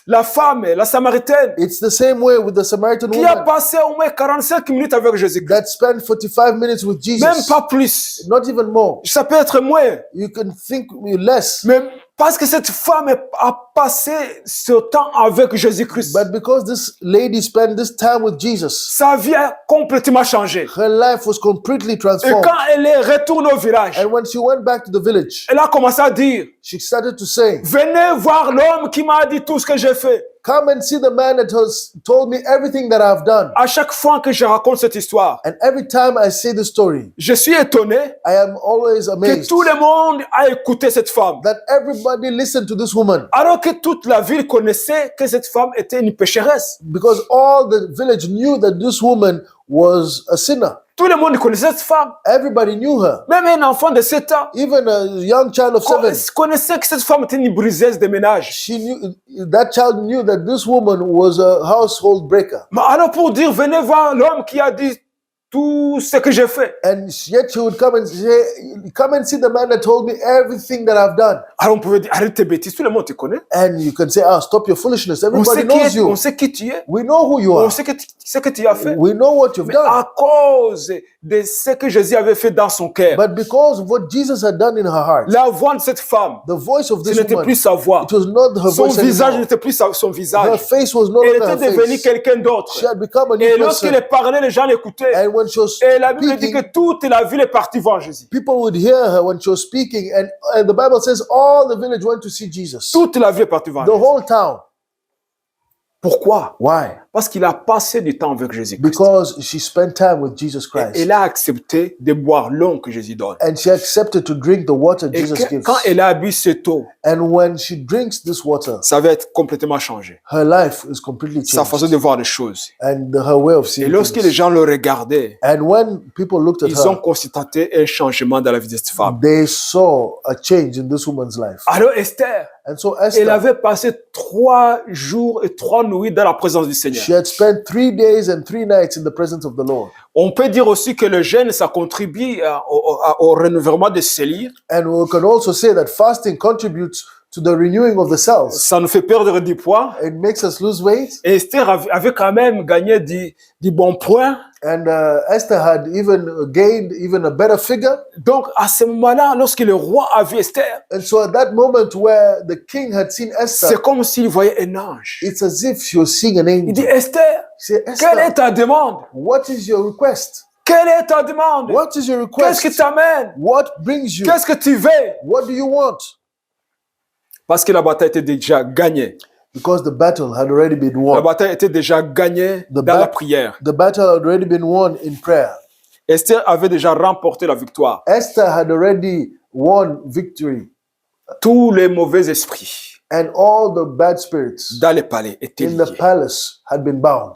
la femme, la Samaritaine, It's the same way with the Samaritan qui a woman passé au moins 45 minutes avec Jésus-Christ. that spent 45 minutes with Même Jesus. pas plus. Not even more. Ça peut être moins. You can think less. Mais parce que cette femme a passé ce temps avec Jésus-Christ, But because this lady spent this time with Jesus, sa vie a complètement changé. her life was completely Et transformed. quand elle est retournée au village, And when she went back to the village, elle a commencé à dire, she started to say, venez voir l'homme qui m'a dit tout ce que j'ai fait. come and see the man that has told me everything that I've done. À chaque fois que je raconte cette histoire, And every time I say the story, je suis étonné I am always que amazed tout le monde a écouté cette femme. that everybody listened to this woman, Alors que toute la ville connaissait que cette femme était une pécheresse. because all the village knew that this woman was a sinner. Tout le monde connaissait cette femme. Everybody knew her. Même un enfant de 7 ans Even a young child of 7, connaissait que cette femme était une briseuse de ménage. she knew that child knew that this woman was a household breaker. Mais alors pour dire, venez voir l'homme qui a dit tout ce que j'ai fait. And yet she would come and say, come and see the man that told me everything that I've done. Alors on pouvait dire, arrête tes bêtises, tout le monde te connaît. And you can say, ah, stop your foolishness. On Everybody sait, knows on you. sait qui tu es. We know who you On are. sait ce que tu as fait. We know what you've Mais done. à cause de ce que Jésus avait fait dans son cœur, But because of what Jesus had done in her heart, la voix de cette femme, the voice of ce this n'était woman, plus sa voix. it was not her Son voice visage anymore. n'était plus son Her visage. face was no Elle longer était her devenue face. quelqu'un d'autre. She had become a Et new lorsqu'elle person. parlait, les gens l'écoutaient. And when she was Et la Bible dit speaking, que toute la ville est partie voir Jésus. people would hear her when she was speaking. And the Bible says all the village went to see Jesus. Toute la ville est partie voir The Jésus. whole town. Pourquoi? Why? Parce qu'il a passé du temps avec Jésus-Christ. Because she spent time with Jesus Christ. Elle a accepté de boire l'eau que Jésus donne. And she accepted to drink the water Et Jesus gives. quand elle a bu cette eau, And when she drinks this water, ça va être complètement changé. her life is completely Sa façon changed. de voir les choses. And her way of Et seeing lorsque les things. gens le regardaient, And when people looked at ils ont her, constaté un changement dans la vie de cette femme. they saw a change in this woman's life. Alors Esther, And so elle Esther, avait passé 3 jours et 3 nuits dans la présence du Seigneur. she had spent 3 days and 3 nights in the presence of the Lord. On peut dire aussi que le jeûne, ça contribue au renouvellement des cellules. And we can also say that fasting contributes to the renewing of the cells. Ça nous fait perdre du poids. It makes us lose weight. Et Esther avait quand même gagné du bon point. And Esther had even gained even a better figure. Donc, à ce moment-là, lorsque le roi a vu Esther, And so at that moment where the king had seen c'est Esther, comme s'il voyait un ange. it's as if she was seeing an Il dit, angel. Esther, He said, quelle est Esther, ta demande? what is your request? Quelle est ta demande? What is your Qu'est-ce qui request? t'amène? What brings you? Qu'est-ce que tu veux? What do you want? Parce que la bataille était déjà gagnée. Because the battle had already been La won. bataille était déjà gagnée dans la prière. The battle had already been won in prayer. Esther avait déjà remporté la victoire. Esther had already won victory. Tous les mauvais esprits And all the bad spirits dans les palais étaient in the liés. palace had been bound.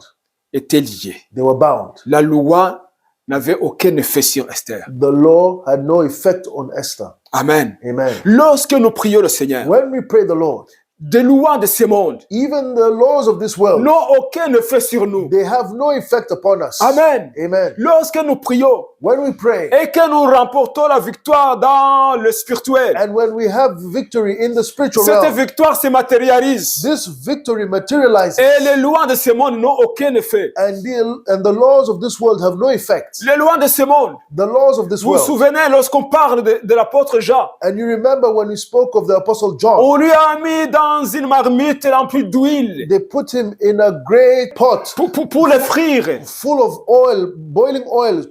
Étaient liés. They were bound. La loi n'avait aucun effet sur Esther. The law had no effect on Esther. Amen. Amen. Lorsque nous prions le Seigneur, When we pray the Lord, des lois de ce monde even the laws of this world, n'ont aucun effet sur nous. they have no effect upon us. Amen. Amen. Lorsque nous prions When we pray et que nous remportons la victoire dans le spirituel, and when we have victory in the spiritual cette realm, victoire se matérialise this victory materializes, et les lois de ce monde n'ont aucun effet. and the laws of this world have no effect. Les lois de ce monde, The laws of this vous vous world. souvenez lorsqu'on parle de l'apôtre Jean, And you remember when we spoke of the Apostle John, on lui a mis dans une marmite remplie d'huile they put him in a great pot pour le frire, full of oil, boiling oil,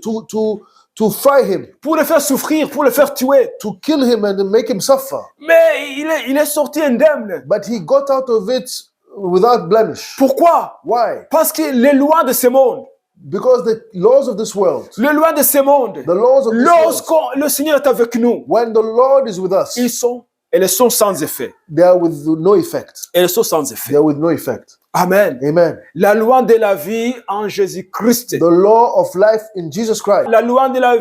to fry him, pour le faire souffrir, pour le faire tuer. to kill him and make him suffer. Mais il est sorti indemne. But he got out of it without blemish. Pourquoi? Why? Parce que les lois de ce monde, Because the laws of this world, les lois de ce monde, the laws of this world, lorsque le Seigneur est avec nous, when the Lord is with us, elles sont sans effet. they are with no effect. Elles sont sans They effet. are with no effect. Amen. Amen. La loi de la vie en Jésus-Christ. The law of life in Jesus Christ. La loi de la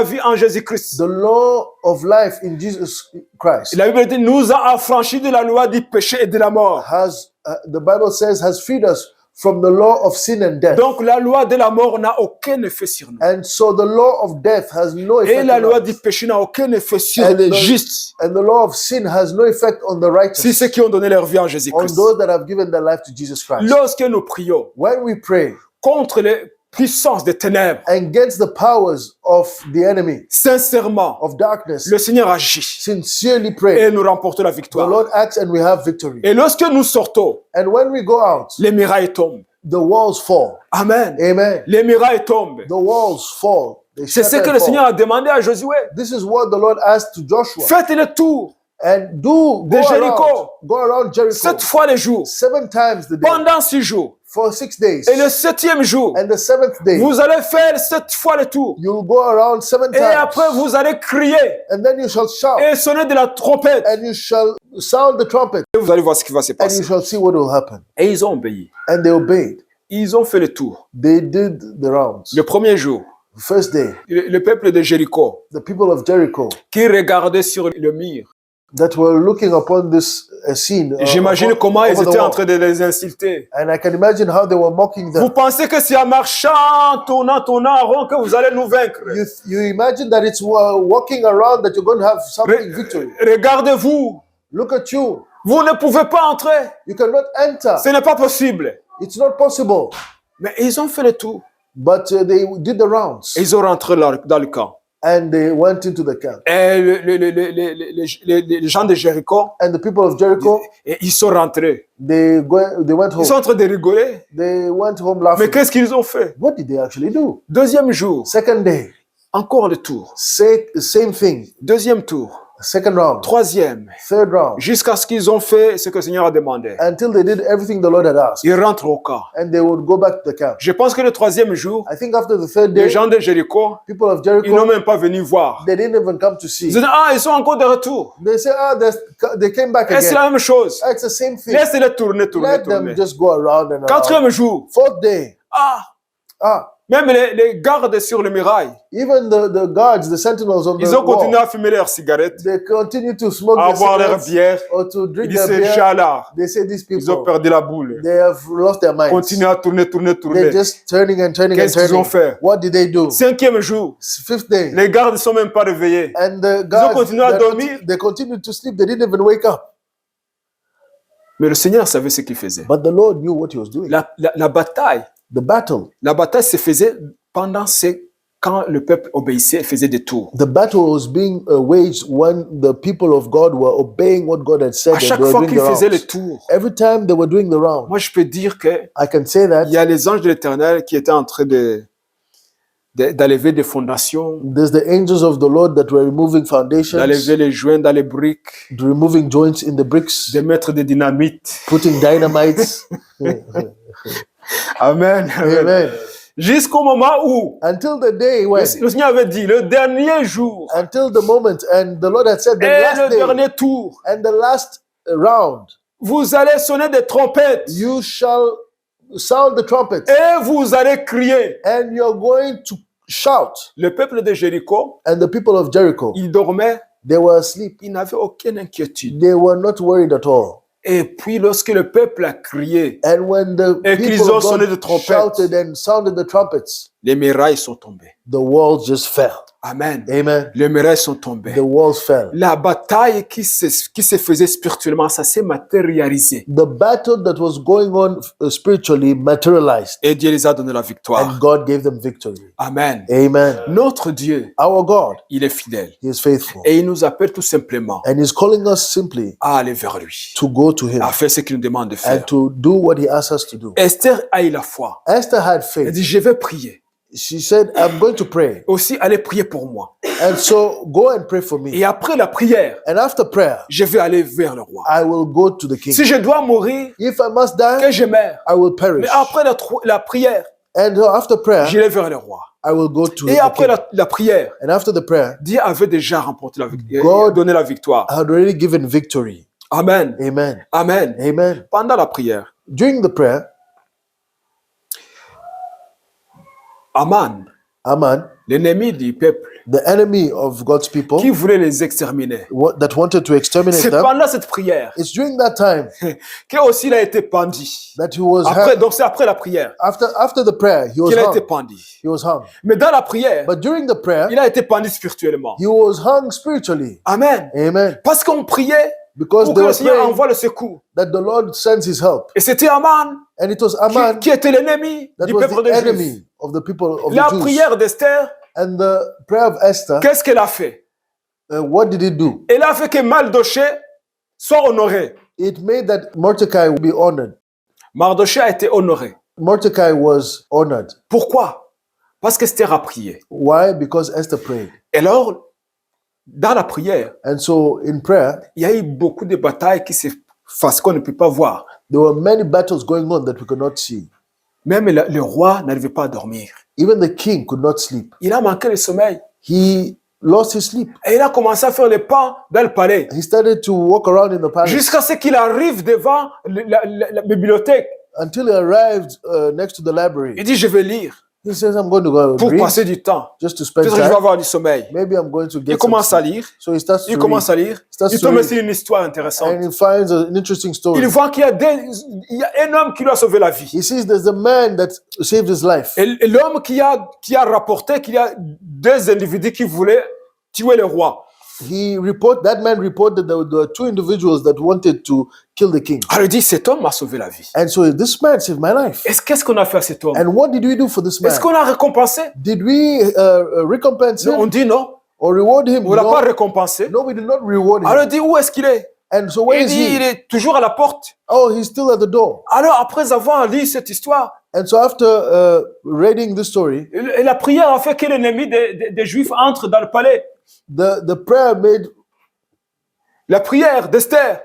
vie en Jésus-Christ. The law of life in Jesus Christ La Bible dit, nous a affranchis de la loi du péché et de la mort. has, the Bible says, has freed us from the law of sin and death. Donc la loi de la mort n'a aucun effet sur nous. And so the law of death has no Et effect la on loi us. du péché n'a aucun effet sur And les the- justes. And the law of sin has no effect on the Si righteous, ceux qui ont donné leur vie en on Jésus-Christ. those that have given their life to Jesus Christ. Lorsque nous prions When we pray contre les puissances des ténèbres, against the powers of the enemy, sincèrement, of darkness, le Seigneur agit sincerely pray, et nous remportons la the victoire. Lord acts and we have victory. Et lorsque nous sortons, And when we go out, les murailles tombent. the walls fall. Amen. Amen. Les murailles tombent. The walls fall. They C'est ce shatter que and le fall. Seigneur a demandé à Josué. This is what the Lord asked to Joshua. Faites le tour And go Jericho. around Jericho 7 fois le jour, 7 times the day pendant 6 jours. for 6 days. Et le 7e jour, And the 7th day, vous allez faire 7 fois le tour. you'll go around 7 Et times. après, vous allez crier And then you shall shout. et sonner de la trompette. And you shall sound the trumpet. Et vous allez voir ce qui va se And you passer. shall see what will happen. Et ils ont obéi. And they obeyed. Ils ont fait le tour. They did the rounds. Le premier jour, The first day, le peuple de Jéricho, the people of Jericho qui regardait sur le mur, that were looking upon this scene. j'imagine comment ils over the étaient en wall. train de les insulter. And I can imagine how they were mocking them. Vous pensez que c'est en marchant, tournant en rond que vous allez nous vaincre. You imagine that it's walking around that you're going to have something victory. Regardez-vous, Look at you. vous ne pouvez pas entrer. You cannot enter. Ce n'est pas possible. It's not possible. Mais ils ont fait le tour. But they did the rounds. Ils ont rentré dans le camp. And they went into the camp. Et les gens de Jéricho, And the people of Jericho, ils sont rentrés. they went Ils sont home. en train de rigoler. They went home Mais laughing. qu'est-ce qu'ils ont fait? What did they actually do? Deuxième jour, Second day, encore le tour. same thing. Deuxième tour. Second round. Troisième. Third round. Jusqu'à ce qu'ils ont fait ce que le Seigneur a demandé. Until they did everything the Lord had asked. Ils rentrent au camp. And they would go back to the camp. Je pense que le troisième jour, I think after the third les day, gens de Jéricho, people of ils n'ont Jericho, même pas venu voir. they didn't even come to Ils see. disent, ah, ils sont encore de retour. They say, they came back Et c'est again. la même chose. It's the same thing. Laissez-les tourner, tourner, Let them tourner. just go around and around. Quatrième jour, Fourth day, ah, même les gardes sur le muraille, even the guards, the sentinels on ils the ont continué wall, à fumer leurs cigarettes, they continue to smoke à their boire leur cigarettes bière. or to Ils drink disent, their ces beer. gens-là, They say these ils ont people, perdu la boule. they have lost their minds. Continuez à tourner, tourner, They're tourner. just turning and turning and Qu'est-ce qu'ils ont turning. fait? What did they do? Cinquième jour, Fifth day, les gardes ne sont même pas réveillés. and the guards, continué à dormir. they continued to sleep. They didn't even wake up. Mais le Seigneur savait ce qu'il faisait. But the Lord knew what he was doing. La bataille The battle se faisait quand le peuple obéissait, faisait des tours. The battle was being waged when the people of God were obeying what God had said. À And chaque they were fois doing qu'ils the faisaient les rounds. tours, Every time they were doing the round, moi je peux dire que I can say that il y a les anges de l'Éternel qui étaient en train d'enlever des fondations, there's the angels of the Lord that were removing foundations, d'enlever les joints dans les briques, removing joints in the bricks, de mettre des dynamites. putting dynamites. Amen. Amen. Jusqu'au moment où Until the day when, le Seigneur avait dit, le dernier jour until the moment, and the Lord had said, the et last le day dernier tour, and the last round, vous allez sonner des trompettes you shall sound the trumpet, et vous allez crier. and you're going to shout. Le peuple de Jéricho, And the people of Jericho, ils dormaient, they were asleep. ils n'avaient aucune inquiétude. They were not worried at all. Et puis lorsque le peuple a crié, And when the et qu'ils people ont of sonné de God trompettes, shouted and sounded the trumpets, les murailles sont tombées. the walls just fell. Amen. Amen. Les murailles sont tombées. The walls fell. La bataille qui se faisait spirituellement, ça s'est matérialisé. The battle that was going on spiritually materialized, Et Dieu les a donné la victoire. and God gave them victory. Amen. Amen. Notre Dieu, Our God, il est fidèle. He is faithful. Et il nous appelle tout simplement And He's calling us simply à aller vers lui, to go to Him à faire ce qu'il nous demande de faire. and to do what He asks us to do. Esther a eu la foi. Esther had Elle faith. dit, je vais prier. She said, I'm going to pray. Aussi, allez prier pour moi. And so go and pray for me. Et après la prière, And after prayer, je vais aller vers le roi. I will go to the king. Si je dois mourir, If I must que die, je meurs. I will perish. Mais après la prière, And after prayer, j'irai vers le roi. I will go to Et the après king. la prière, And after the prayer, Dieu avait déjà remporté la victoire, God- donné la victoire. I had already given victory. Amen. Amen. Amen. Amen. Pendant la prière, During the prayer, Aman, Aman, l'ennemi du peuple, the enemy of God's people, qui voulait les exterminer, that wanted to exterminate c'est them, pendant cette prière it's during that time qu'il a été pendu. that he was Après, hung. donc c'est après la prière After the prayer, he was qu'il a été hung. pendu. He was hung. Mais dans la prière, But during the prayer, il a été pendu spirituellement. he was hung spiritually. Amen. Amen. Parce qu'on priait Because pour they que le were Seigneur praying envoie le secours. that the Lord sends his help. Et c'était Aman And it was Aman qui était l'ennemi that du was peuple the de Juifs. enemy of the people of La the Jews. prière d'Esther, And the prayer of Esther, qu'est-ce qu'elle a fait? what did it do? Elle a fait que Mardoché soit honoré. It made that Mordecai would be honored. Mardoché a été honoré. Mordecai was honored. Pourquoi? Parce qu'Esther a prié. Why? Because Esther prayed. Et alors, dans la prière, And so in prayer, il y a eu beaucoup de batailles qui se passent qu'on ne peut pas voir. there were many battles going on that we could not see. Même le roi n'arrivait pas à dormir. Even the king could not sleep. Il a manqué le sommeil. He lost his sleep. Et il a commencé à faire les pas dans le palais. He started to walk around in the palace Jusqu'à ce qu'il arrive devant la bibliothèque. until he arrived next to the library. Il dit, je vais lire He says, I'm going to go pour read passer du temps. just to spend Peut-être que je vais time. avoir du sommeil. Maybe I'm going to Il get some commence à sleep. lire. So he starts Il to commence read. à lire. Starts Il to tombe read. sur une histoire intéressante. And he finds an interesting story. Il voit qu'il y a un homme qui lui a sauvé la vie. He sees there's a man that saved his life. Et l'homme qui a rapporté qu'il y a deux individus qui voulaient tuer le roi. That man reported there were two individuals that wanted to kill the king. Alors il dit, cet homme m'a sauvé la vie. And so this man saved my life. Qu'est-ce qu'on a fait à cet homme? And what did we do for this man? Est-ce qu'on l'a récompensé? Did we recompense Non, on him dit non. or reward him? On ne l'a pas No, récompensé. no, we did not reward Alors him. il dit, où est-ce qu'il est? And so where Il is dit, il he? est toujours à la porte. Oh, he's still at the door. Alors après avoir lu cette histoire, And so after reading this story, et la prière a fait que l'ennemi des Juifs entre dans le palais. the prayer made La prière d'Esther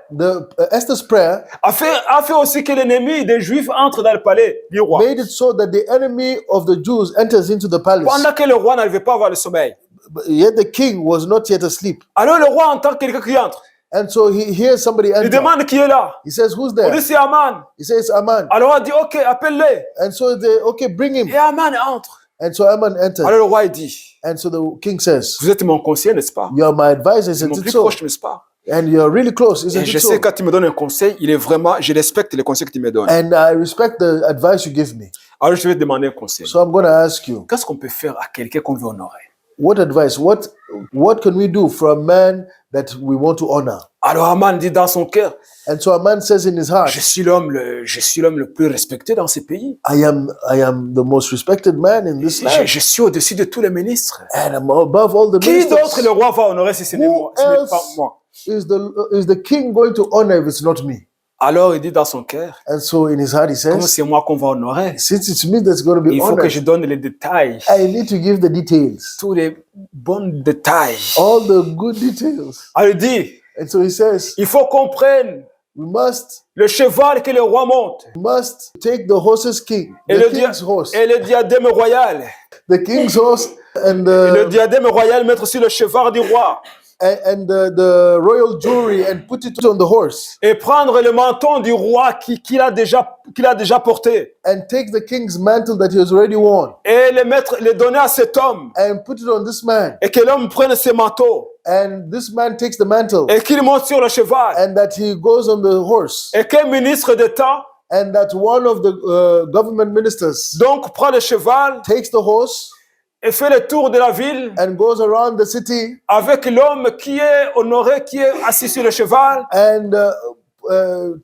Esther's prayer a fait aussi que l'ennemi des Juifs entre dans le palais du roi. made it so that the enemy of the Jews enters into the palace. Pendant que le roi n'arrivait pas à avoir le sommeil. But yet the king was not yet asleep. Alors le roi entend quelqu'un qui entre. And so he hears somebody Il enter. demande qui est là. He says, who's On there? dit c'est Aman. He says, Aman. Alors on dit ok, appelle-le. And so they, okay, bring him. Et Aman entre. And so Aman entered. Alors le roi il dit, And so the king says, vous êtes mon conseiller, n'est-ce pas? you're my advisor, Mon isn't it plus so? proche, n'est-ce pas? And you're really close, isn't Et je it so? sais quand tu me donnes un conseil, il est vraiment, je respecte les conseils que tu me donnes. And I respect the advice you give me. Alors je vais te demander un conseil. So I'm going to ask you, Qu'est-ce qu'on peut faire à quelqu'un qu'on veut honorer? what advice, what can we do for a man that we want to honor? Alors Aman dit dans son cœur, And so a man says in his heart, je suis l'homme le plus respecté dans ce pays. I am the most respected man in this land. Je suis au-dessus de tous les ministres. And I'm above all the Qui d'autre ministers. le roi va honorer si ce n'est Who pas else moi? is the king going to honor if it's not me? Alors il dit dans son cœur, And so in his heart he comme says, c'est moi qu'on va honorer, since it's me that's going to be il faut que honored, je donne les détails, I need to give the details, tous les bons détails. all the good details. Alors il dit, And so he says, il faut qu'on prenne we must le cheval que le roi monte take the horse's king, et the king's horse, et le diadème royal. the king's horse, and Le diadème royal mettre sur le cheval du roi. and the royal jewelry and put it on the horse et prendre le menton du roi qu'il a déjà porté and take the king's mantle that he has already worn et le donner à cet homme and put it on this man, et que l'homme prenne ce manteau and this man takes the mantle et qu'il monte sur le cheval and that he goes on the horse, et qu'un ministre d'État and that one of the government ministers donc prend le cheval takes the horse et fait le tour de la ville and goes around the city avec l'homme qui est honoré, qui est assis sur le cheval and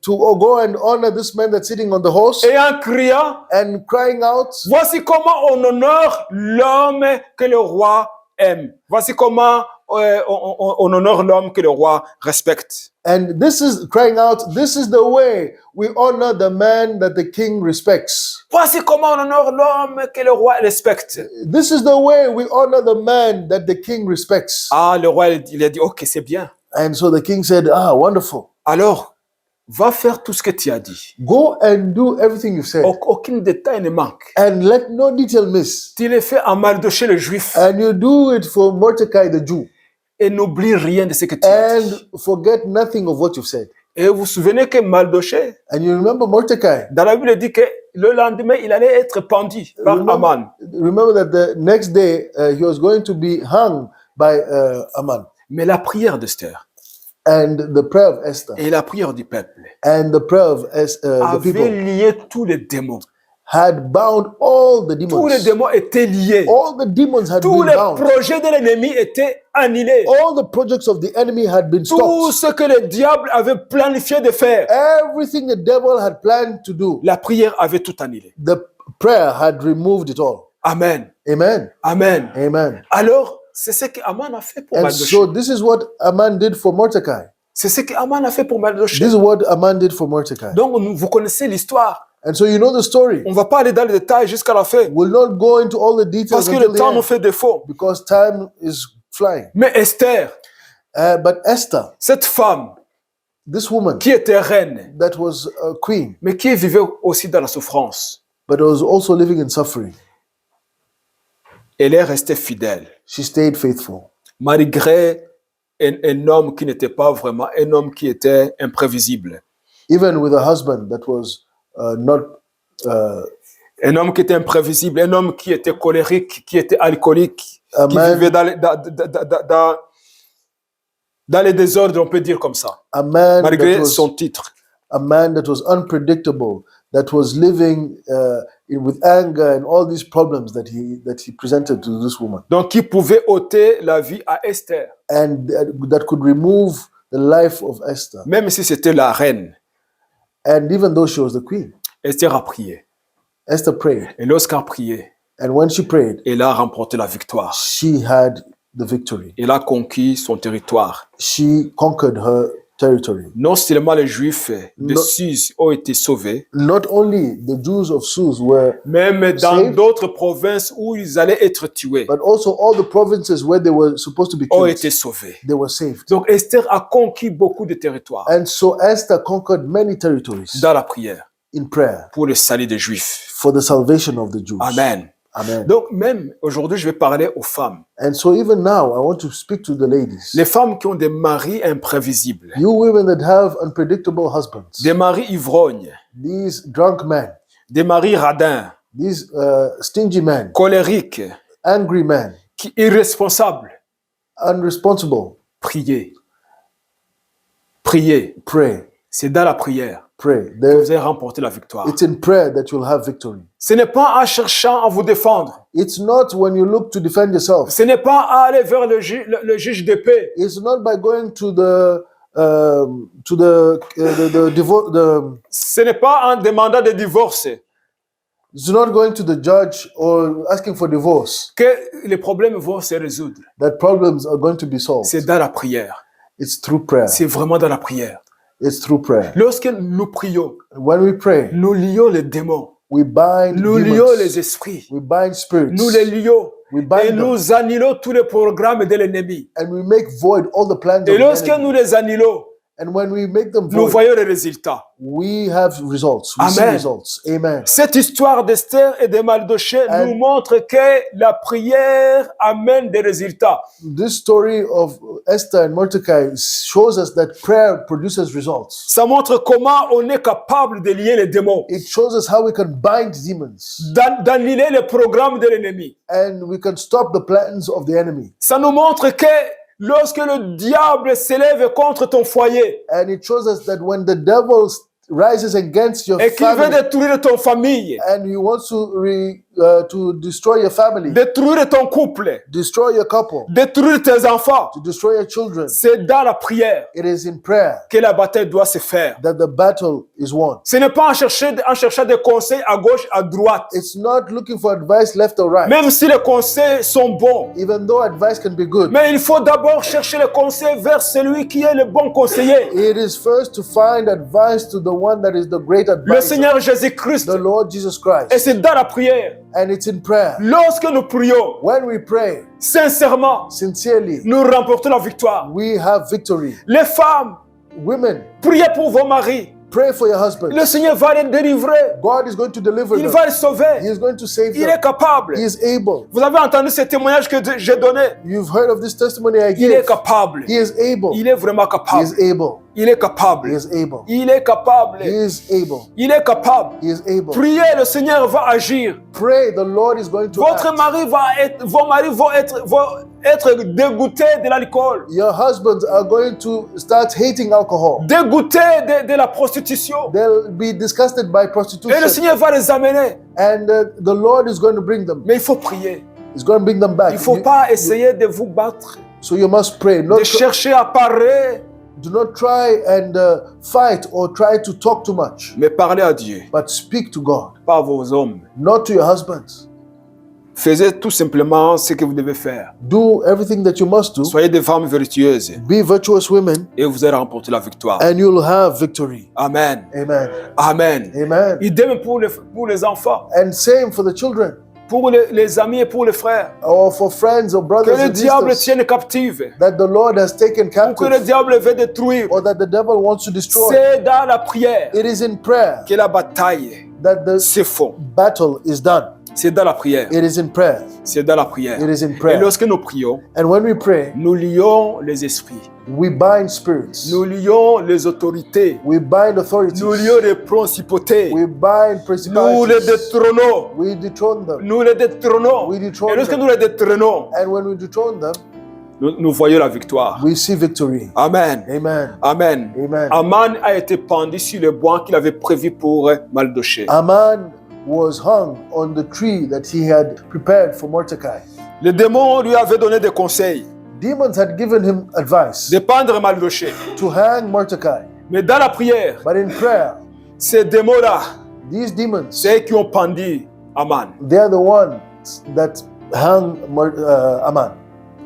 to go and honor this man that's sitting on the horse et en criant, and crying out, voici comment on honore l'homme que le roi aime. Voici comment on honore l'homme que le roi respecte. and this is crying out, this is the way we honor the man that the king respects. Voici comment on honore l'homme que le roi respecte. This is the way we honor the man that the king respects. Ah, le roi, il a dit, ok, c'est bien. And so the king said, wonderful. Alors, va faire tout ce que tu as dit. Go and do everything you've said. Aucun détail ne manque. And let no detail miss. Tu le fais à Mardochée le juif And you do it for Mordecai the Jew. et n'oublie rien de ce que tu as dit. And forget nothing of what you've said. Et vous vous souvenez que Mardochée, And you remember Mordecai. dans la Bible, il dit que le lendemain, il allait être pendu par Haman. Remember that the next day he was going to be hung by Haman. Mais la prière d'Esther And the prayer of Esther et la prière du peuple and the prayer of the avaient people lié tous les démons. had bound all the Tous les demons. démons étaient liés. All the demons had Tous been les bound. projets de l'ennemi étaient annulés. All the projects of the enemy had been Tout stopped. ce que le diable avait planifié de faire, Everything the devil had planned to do, la prière avait tout annulé. the prayer had removed it all. Amen. Amen. Amen. Amen. Alors, c'est ce que Haman a fait pour And Mardochée. so this is what Haman did for Mordecai. C'est ce que Haman a fait pour Mardochée. This is what Haman did for Mordecai. Donc, vous connaissez l'histoire. And so you know the story. On ne va pas aller dans les détails jusqu'à la fin We'll not go into all the details parce que until le the temps nous end, fait défaut. because time is flying. Mais Esther, But Esther, cette femme this woman qui était reine, that was a queen, mais qui vivait aussi dans la souffrance, but was also living in suffering, elle est restée fidèle, she stayed faithful. malgré un homme qui n'était pas vraiment, un homme qui était imprévisible. Even with a husband that was not, Un homme qui était imprévisible, un homme qui était colérique, qui était alcoolique, A qui man- vivait dans les désordres, on peut dire comme ça, a man malgré that son was titre. a man that was unpredictable, that was living with anger and all these problems that he presented to this woman, Donc, qui pouvait ôter la vie à Esther, and that could remove the life of Esther. même si c'était la reine. And even though she was the queen, Esther a prié. Esther prayed, Et lorsqu'elle a prié, and when she prayed, elle a remporté la victoire. she had the victory. Elle a conquis son territoire. She conquered her territory. Non seulement les Juifs de No- Suse ont été sauvés, Not only the Jews of Suz were, même dans Saved. d'autres provinces où ils allaient être tués, but also all the provinces where they were supposed to be ont killed, été sauvés. they were saved. Donc Esther a conquis beaucoup de territoires And so Esther conquered many territories dans la prière in prayer pour le salut des Juifs. for the salvation of the Jews. Amen. Amen. Donc même aujourd'hui, je vais parler aux femmes. And so even now, I want to speak to the ladies. Les femmes qui ont des maris imprévisibles, You women that have unpredictable husbands, des maris ivrognes, these drunk men, des maris radins, these stingy men, colériques, angry men, irresponsables. unresponsible, Priez. Priez. pray, C'est dans la prière pray. que vous allez remporter la victoire. It's in prayer that you'll have victory. Ce n'est pas en cherchant à vous défendre. It's not when you look to defend yourself. Ce n'est pas à aller vers le juge de paix. It's not by going to the divorce. Ce n'est pas en demandant de divorce It's not going to the judge or asking for divorce que les problèmes vont se résoudre. that problems are going to be solved. C'est dans la prière. It's through prayer. C'est vraiment dans la prière. It's through prayer. Lorsque nous prions, When we pray, nous lions les démons, we bind nous lions les demons. esprits, We bind spirits. nous les lions We et bind them. nous annulons tous les programmes de l'ennemi. And we make void all the plans of Et the lorsque enemy. nous les annulons, And when we make them nous void, voyons les résultats. we have results. We see Amen. results. Amen. Cette histoire d'Esther et de Mardochée And- nous montre que la prière amène des résultats. This story of Esther and Mordecai shows us that prayer produces results. Ça montre comment on est capable de lier les démons, It shows us how we can bind demons d'annuler les programmes de l'ennemi. and we can stop the plans of the enemy. Ça nous montre que lorsque le diable s'élève contre ton foyer And it shows us that when the devil rises against your et qu'il veut family détruire ton famille, and he wants to destroy your family, détruire ton couple, destroy your couple, détruire tes enfants, to destroy your children, c'est dans la prière it is in prayer que la bataille doit se faire. that the battle is won. Ce n'est pas en cherchant des conseils à gauche, à droite. It's not looking for advice left or right, Même si les conseils sont bons. even though advice can be good. Mais il faut d'abord chercher les conseils vers celui qui est le bon conseiller. It is first to find advice to the one that is the great Le advisor, Seigneur Jésus-Christ. the Lord Jesus Et Christ. c'est dans la prière. And it's in prayer. Lorsque nous prions When we pray sincèrement, sincerely, nous remportons la victoire. we have victory. Les femmes, Women, priez pour vos maris. pray for your husband. Le Seigneur va les délivrer. God is going to deliver Il them. va les He sauver. is going to save Il them. est capable. He is able. Vous avez entendu ce témoignage que j'ai donné? You've heard of this testimony I Il est gave. capable. He is able. Il est vraiment He capable. is able. Il est He capable. is able. Il est capable. He is able. Il est capable. He is able. Priez, le Seigneur va agir. Pray, the Lord is going to Votre act. mari vos maris vont être dégoûtés de l'alcool, Your husbands are going to start hating alcohol. dégoûtés de la prostitution. They'll be disgusted by Et le prostitution. Seigneur va les amener. And the Lord is going to bring them. Mais il faut prier. He's going to bring them back. Il ne faut pas essayer de vous battre, So you must pray. de chercher à parler, Do not try and fight or try to talk too much, mais parlez à Dieu, but speak to God, pas à vos hommes. not to your husbands. Faites tout simplement ce que vous devez faire. Do everything that you must do. Soyez des femmes vertueuses Be virtuous women, et vous allez remporter la victoire. and you'll have victory. Amen. Amen. Amen. Amen. Idem pour les enfants, And same for the children, pour les amis et pour les frères. or for friends or Que brothers le and diable sisters tienne captive, that the Lord has taken ou que le captive, diable veut détruire. or that the devil wants to destroy. C'est dans la prière It is in prayer que la bataille that the se fait. battle is done. C'est dans la prière. It is in prayer. C'est dans la prière. It is in Et prayer. lorsque nous prions, And when we pray, nous lions les esprits. we bind spirits. Nous lions les autorités. We bind authorities. Nous lions les principautés. We bind Nous les principalities. détrônons. We dethrone them. Nous les détrônons. We dethrone Et lorsque them. nous les détrônons, And when we dethrone them, nous voyons la victoire. we see victory. Amen. Amen. Amen. Amen. Aman a été pendu sur le bois qu'il avait prévu pour Mardochée. Haman was hung on the tree that he had prepared for Mordecai. Le démon lui avait donné des conseils Demons had given him advice de pendre Mardochée. to hang Mordecai. Mais dans la prière, But in prayer, ces démons-là, these demons, c'est eux qui ont pendu Aman. they are the ones that hung Haman.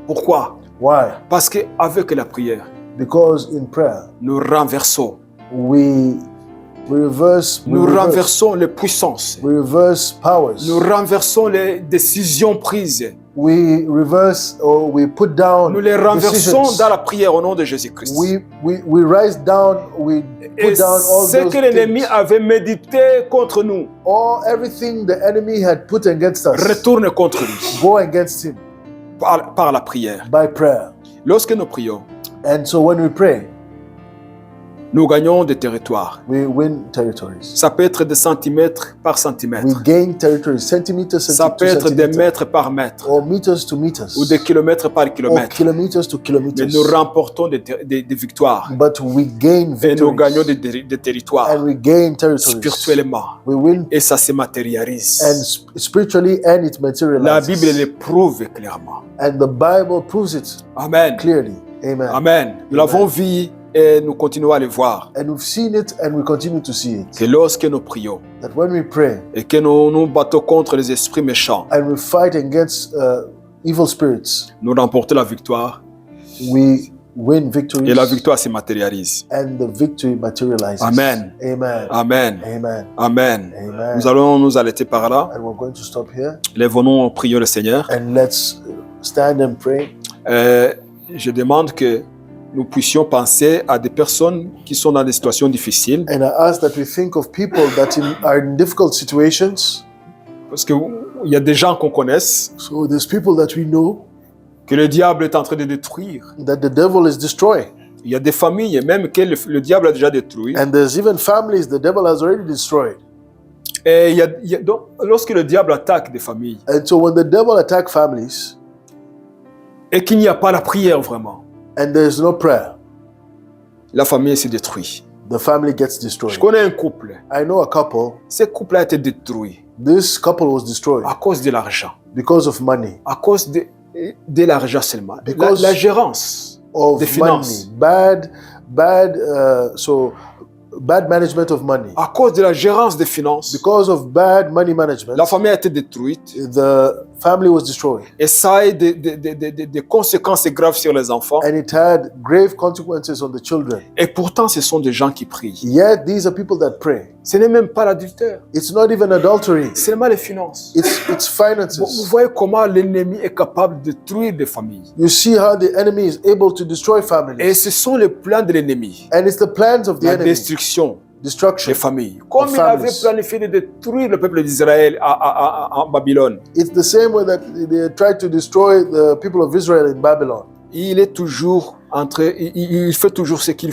Pourquoi? Why? Parce qu'avec la prière, Because in prayer, nous renversons. we Nous renversons les puissances. we reverse powers. Nous renversons les décisions prises. We reverse or we put down Nous les renversons decisions. dans la prière au nom de Jésus-Christ. We rise down, we Et put down all ce those que l'ennemi things. avait médité contre nous Everything the enemy had put against us, retourne contre lui go against him par la prière. by prayer. Lorsque nous prions, And so when we pray, nous gagnons des territoires. we win territories. Ça peut être des centimètres par We centimètre. gain territories, centimeters Ça to peut être des centimeters, mètres par mètre or meters to meters, ou des kilomètres par or kilomètre. kilometers to Mais kilometers. nous remportons des victoires But we gain et nous gagnons victories, des territoires and we gain territories. spirituellement. We win Et ça se matérialise. and spiritually, and it La materializes. Bible le prouve clairement. And the Bible proves it Amen. clearly. Amen. Amen. Nous l'avons vu et nous continuons à le voir. And we've seen it and we continue to see it. Que lorsque nous prions That when we pray et que nous nous battons contre les esprits méchants, and we fight against evil spirits, nous remportons la victoire we win victories et la victoire se matérialise. and the victory materializes. Amen. Amen. Amen. Amen. Amen. Amen. Nous allons nous arrêter par là. And we're going to stop here Lèvons-nous, prions le Seigneur. and let's stand and pray. Je demande que nous puissions penser à des personnes qui sont dans des situations difficiles. And I ask that we think of people that are in difficult situations. Parce qu'il y a des gens qu'on connaisse So there's people that we know que le diable est en train de détruire. that the devil is destroying. Il y a des familles même que le diable a déjà détruit. And there's even families the devil has already destroyed. Et donc, lorsque le diable attaque des familles And so when the devil attacks families et qu'il n'y a pas la prière vraiment, and there's no prayer, la famille se détruit. the family gets Je destroyed. connais un couple. I know a couple. Ce couple a été détruit This couple was destroyed à cause de l'argent. because of money. À cause de l'argent seulement. Because La gérance Of des finances. money. Bad management of money. À cause de la gérance des finances, Because of bad money management, la famille a été détruite. the family was destroyed. Et ça a eu des conséquences graves sur les enfants. And it had grave consequences on the children. Et pourtant, ce sont des gens qui prient. Yet these are people that pray. Ce n'est même pas l'adultère. It's not even adultery. C'est seulement les finances. It's Vous finances. voyez comment l'ennemi est capable de détruire des familles. You see how the enemy is able to destroy Et families. ce sont les plans de l'ennemi. And it's the plans of the La enemy. destruction Destruction. des familles. Comme il families. avait planifié de détruire le peuple d'Israël en Babylone. It's the same way that they tried to destroy the people of Israel in Babylon. Il est toujours il fait toujours ce qu'il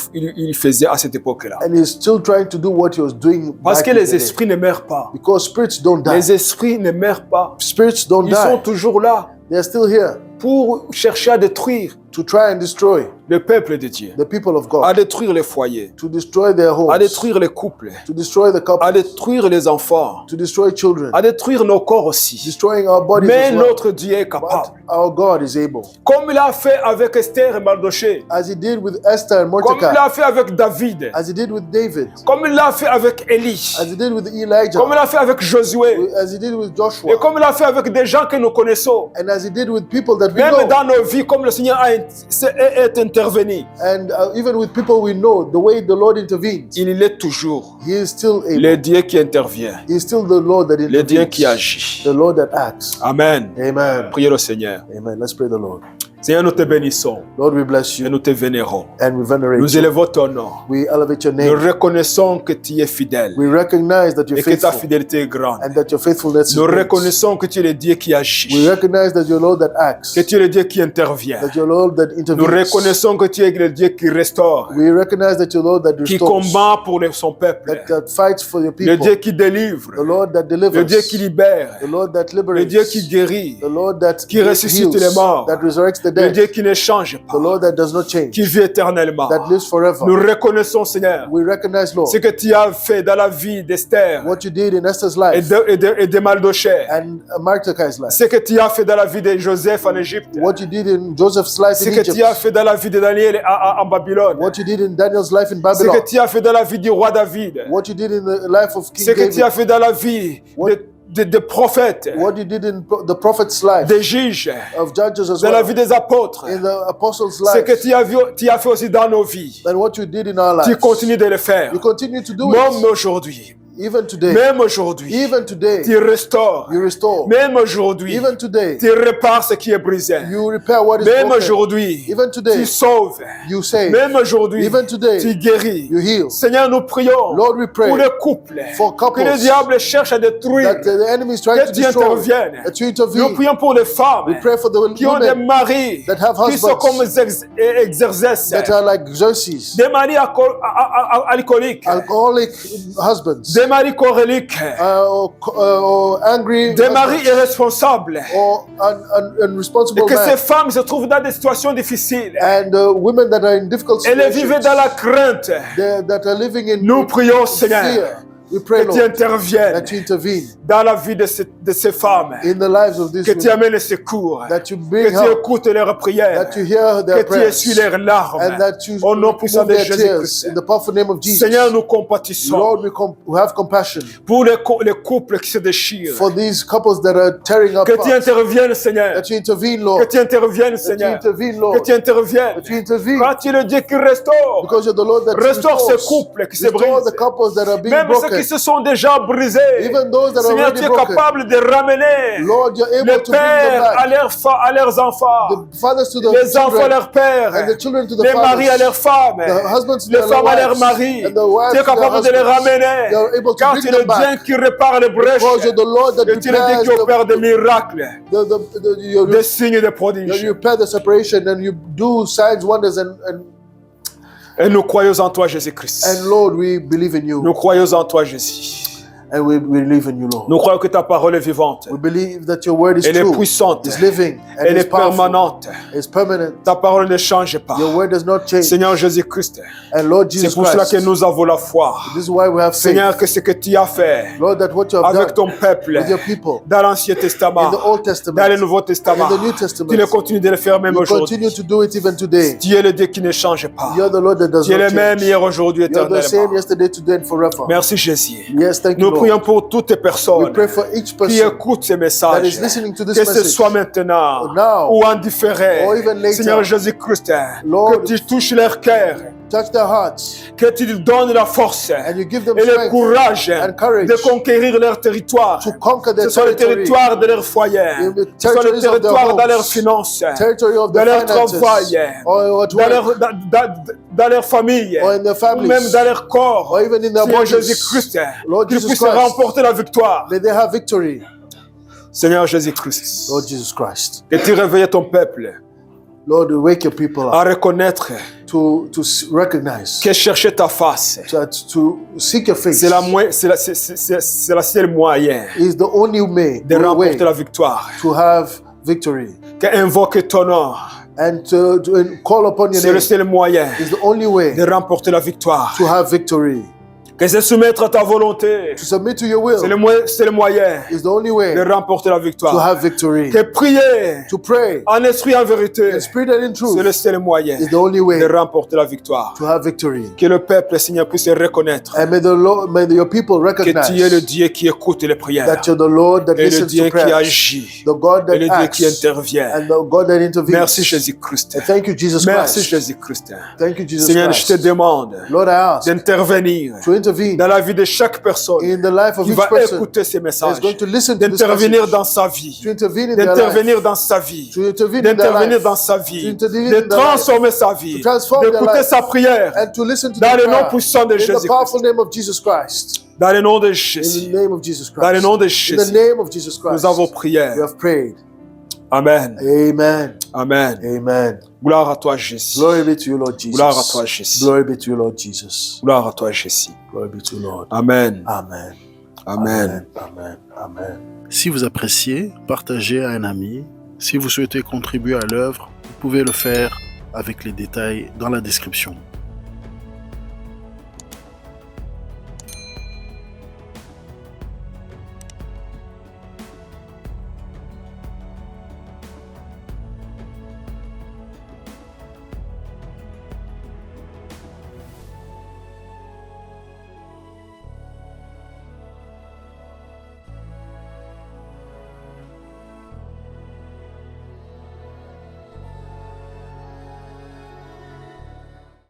faisait à cette époque-là. And he's still trying to do what he was doing Parce back que in the les day. esprits ne meurent pas. Because spirits don't die. Les esprits ne meurent pas. Spirits don't Ils sont die. toujours là They're still here pour chercher à détruire to try and destroy le peuple de Dieu, the people of à God, détruire les foyers, to destroy their à homes, détruire les couples, to destroy the à couples, détruire les enfants, to destroy children, à détruire nos corps aussi. destroying our bodies Mais as well. notre Dieu est But capable. our God is able. Comme il a fait avec Esther et Mardoché, As he did with Esther and comme il Mordecai, a fait avec David, as he did with David, comme il l'a fait avec Élie, as he did with Elijah, comme il a fait avec Josué, as he did with et Joshua, comme il a fait avec des gens que nous connaissons. and as he did with people that we Même know, dans nos vies, comme le Seigneur est intervenu, and even with people we know, the way the Lord intervenes, il est toujours he is still able. le Dieu qui intervient, He is still the Lord that le Dieu qui intervenes, agit. the Lord that acts. Amen. Amen. Priez le Seigneur. Amen. Let's pray the Lord. Seigneur, nous te bénissons Lord, we bless et you nous te vénérons. and we venerate Nous you. élevons ton nom. We elevate your Nous name. reconnaissons que tu es fidèle We recognize that you're et que ta faithful fidélité est grande. and that your faithfulness is Nous great. reconnaissons que tu es le Dieu qui We agit, recognize that you're Lord that acts, que tu es le Dieu qui intervient. that you're Lord that Nous intervenes. reconnaissons que tu es le Dieu qui restaure, We recognize that you're Lord that qui restores, combat pour son peuple, that fights for your le people, Dieu qui délivre, the Lord that le delivers, Dieu qui libère, the Lord that le liberates, Dieu qui guérit, the Lord that qui ressuscite les heals, morts, that resurrects the le dead, Dieu qui ne change the pas, Lord that does not change, qui vit éternellement. that lives forever. Nous reconnaissons, Seigneur, We recognize, Lord, ce que tu as fait dans la vie d'Esther what you did in Esther's et life de Mardochée, and Mordecai's life, ce que tu as fait dans la vie de Joseph en Égypte, what you did in Joseph's life ce in que tu as Egypt, fait dans la vie de Daniel en Babylone, what you did in Daniel's life in ce Babylon, que tu as fait dans la vie du roi David, what you did in the life of King ce que tu David, as fait dans la vie des prophètes, what you did in the prophet's life, des juges, of judges as dans la well, vie des apôtres, in the apostles' ce que lives, tu as fait aussi dans nos vies. and what you did in our Tu lives. continues de le faire. You continue to do Même it, aujourd'hui, even today. même aujourd'hui, Even today, tu restaures. you restore. Même aujourd'hui, Even today, tu répares ce qui est brisé. you repair what is Même broken. aujourd'hui, Even today, tu sauves. you save. Même aujourd'hui, Even today, tu guéris. you heal. Seigneur, nous prions Lord, we pray pour les couples for couples que le diable cherche à détruire. that the enemy is trying Que to tu destroy, interviennes. that you Nous intervene. prions pour les femmes We pray for the qui ont des women maris that have qui sont husbands comme exercers, that are like Xerxes, des maris alcooliques, alcoholic husbands, des maris choréliques, or angry des maris husbands, irresponsables, or et irresponsible que ces men, femmes se trouvent dans des situations difficiles. and women that are in difficult Elles vivent dans la situations, crainte. that are living in Nous prions, Seigneur, fear. We pray, que tu Lord, interviennes that you intervene dans la vie de ces femmes, in the lives of these que tu women, amènes le secours, that you que bring tu help, écoutes leurs prières, that you hear their que tu essuies prayers, leurs larmes, and that you au nom puissant remove de their tears Jésus-Christ. in the powerful name of Jesus. Seigneur, nous compatissons Lord, we have compassion pour les couples qui se déchirent. for these couples that are tearing up, Que tu interviennes, Seigneur. that you intervene, Que Lord, tu interviennes, that you Seigneur. intervene, Que Lord, tu interviennes. that you intervene, Quand tu es le Dieu qui restaure, because you're the Lord that restaure ces restores. couples qui se Restore brisent. the couples that are being Même ceux qui qui se sont déjà brisés, even those that are Seigneur, already tu es broken, capable de ramener Lord, you're able les to bring them pères back. à leurs enfants, The fathers to the les enfants à children, leurs pères, and the children to the les maris à fathers, leurs femmes, the husbands to les their femmes à leurs wives, maris. and the wives Tu es to their capable de les husbands. ramener, They are able to car bring tu es le them Dieu back. qui répare les brèches. Because you're the Lord that Et tu es le Dieu repairs qui opère des miracles, you des signes et des prodiges. repair the separation, and you do signs, wonders, and Et nous croyons en toi, Jésus-Christ. Lord, we believe in you. Nous croyons en toi, Jésus. And we believe in you, Lord. Nous croyons que ta parole est vivante. We believe that your word is Elle est true, puissante. is living, and Elle is est powerful, permanente. is permanent. Ta parole ne change pas. Your word does not change. Seigneur Jésus-Christ, And Lord c'est Jesus pour cela que Christ, nous avons la foi. this is why we have faith. Seigneur, que ce que tu as fait Lord, that what you have avec done ton peuple with your people dans l'Ancien Testament, in the Old dans le Testament, Nouveau Testament, in the New Testament, tu le continues de le faire même you aujourd'hui. continue to do it even today. Tu es le Dieu qui ne change pas. You're the Lord that does Tu es not le même change. hier, aujourd'hui, You're the same éternellement. yesterday, today, and forever. Merci Jésus. Yes, thank you, Nous prions Lord. pour toutes les We personnes pray for each qui person écoutent ces that messages, is listening to this que ce message, soit maintenant now, ou en différé. or even later. Seigneur Jésus-Christ, Lord, que tu touches leur cœur, touch their hearts, que tu leur donnes la force and you give them et le strength courage and courage de conquérir leur territoire. to conquer Que their ce soit le territory, territoire de leur foyer, the que ce soit le territories of their territoire dans leurs homes, finances, territory of dans their leur finances, travail, or at dans work, dans leur famille, or in their ou même families, dans leur corps. or even in their Seigneur bodies. Jésus-Christ, Lord qu'ils Jesus puissent Christ, remporter la victoire. may they have victory. Seigneur Jésus-Christ, Lord Jesus Christ, que tu réveilles ton peuple Lord, wake your people à up reconnaître to recognize, que chercher ta face, to seek your face c'est la seule moyen is the only way de remporter la victoire. to have victory. Qu'invoquer ton nom, And to call upon your c'est le name seul moyen is the only way de remporter la victoire. to have victory. Que se soumettre à ta volonté, To submit to your will c'est le moyen is the only way de remporter la to victoire. have victory. Que prier To pray en esprit et en vérité, in spirit and in c'est le truth seul moyen is the only way de remporter la victoire. to have victory. Que le peuple, Seigneur, puisse reconnaître And may your people que tu es le recognize Dieu qui écoute les prières, that you're the Lord that et le listens Dieu to qui prayers, agit, the God et le that Dieu qui acts, intervient. and the God that intervenes. Merci Jésus-Christ. And thank you, Jesus Merci Christ. Jésus-Christ. Thank you, Jesus Seigneur, je te Christ. demande Lord, I ask d'intervenir to intervene dans la vie de chaque personne in the life of qui each va person écouter ces that's messages, going to listen to this d'intervenir message, dans sa vie, to intervene in their d'intervenir life, dans sa vie, to intervene in their d'intervenir life, dans sa to vie, intervene de in their transformer sa vie, to transform their d'écouter life, sa prière and to listen to dans the le nom prayer puissant de in the Jésus-Christ. powerful name of Jesus Christ. Dans le nom de In the Jésus. name of Jesus Dans le Christ. nom de In the Jésus. name of Jesus Christ. Nous avons prié. We have prayed. Amen. Amen. Amen. Amen. Gloire à toi, Jésus. Glory be to you, Lord Jesus. Gloire à toi, Jésus. Glory be to you, Lord Jesus. Gloire à toi, Jésus. Glory be to you, Lord. Amen. Amen. Amen. Amen. Amen. Si vous appréciez, partagez à un ami. Si vous souhaitez contribuer à l'œuvre, vous pouvez le faire avec les détails dans la description.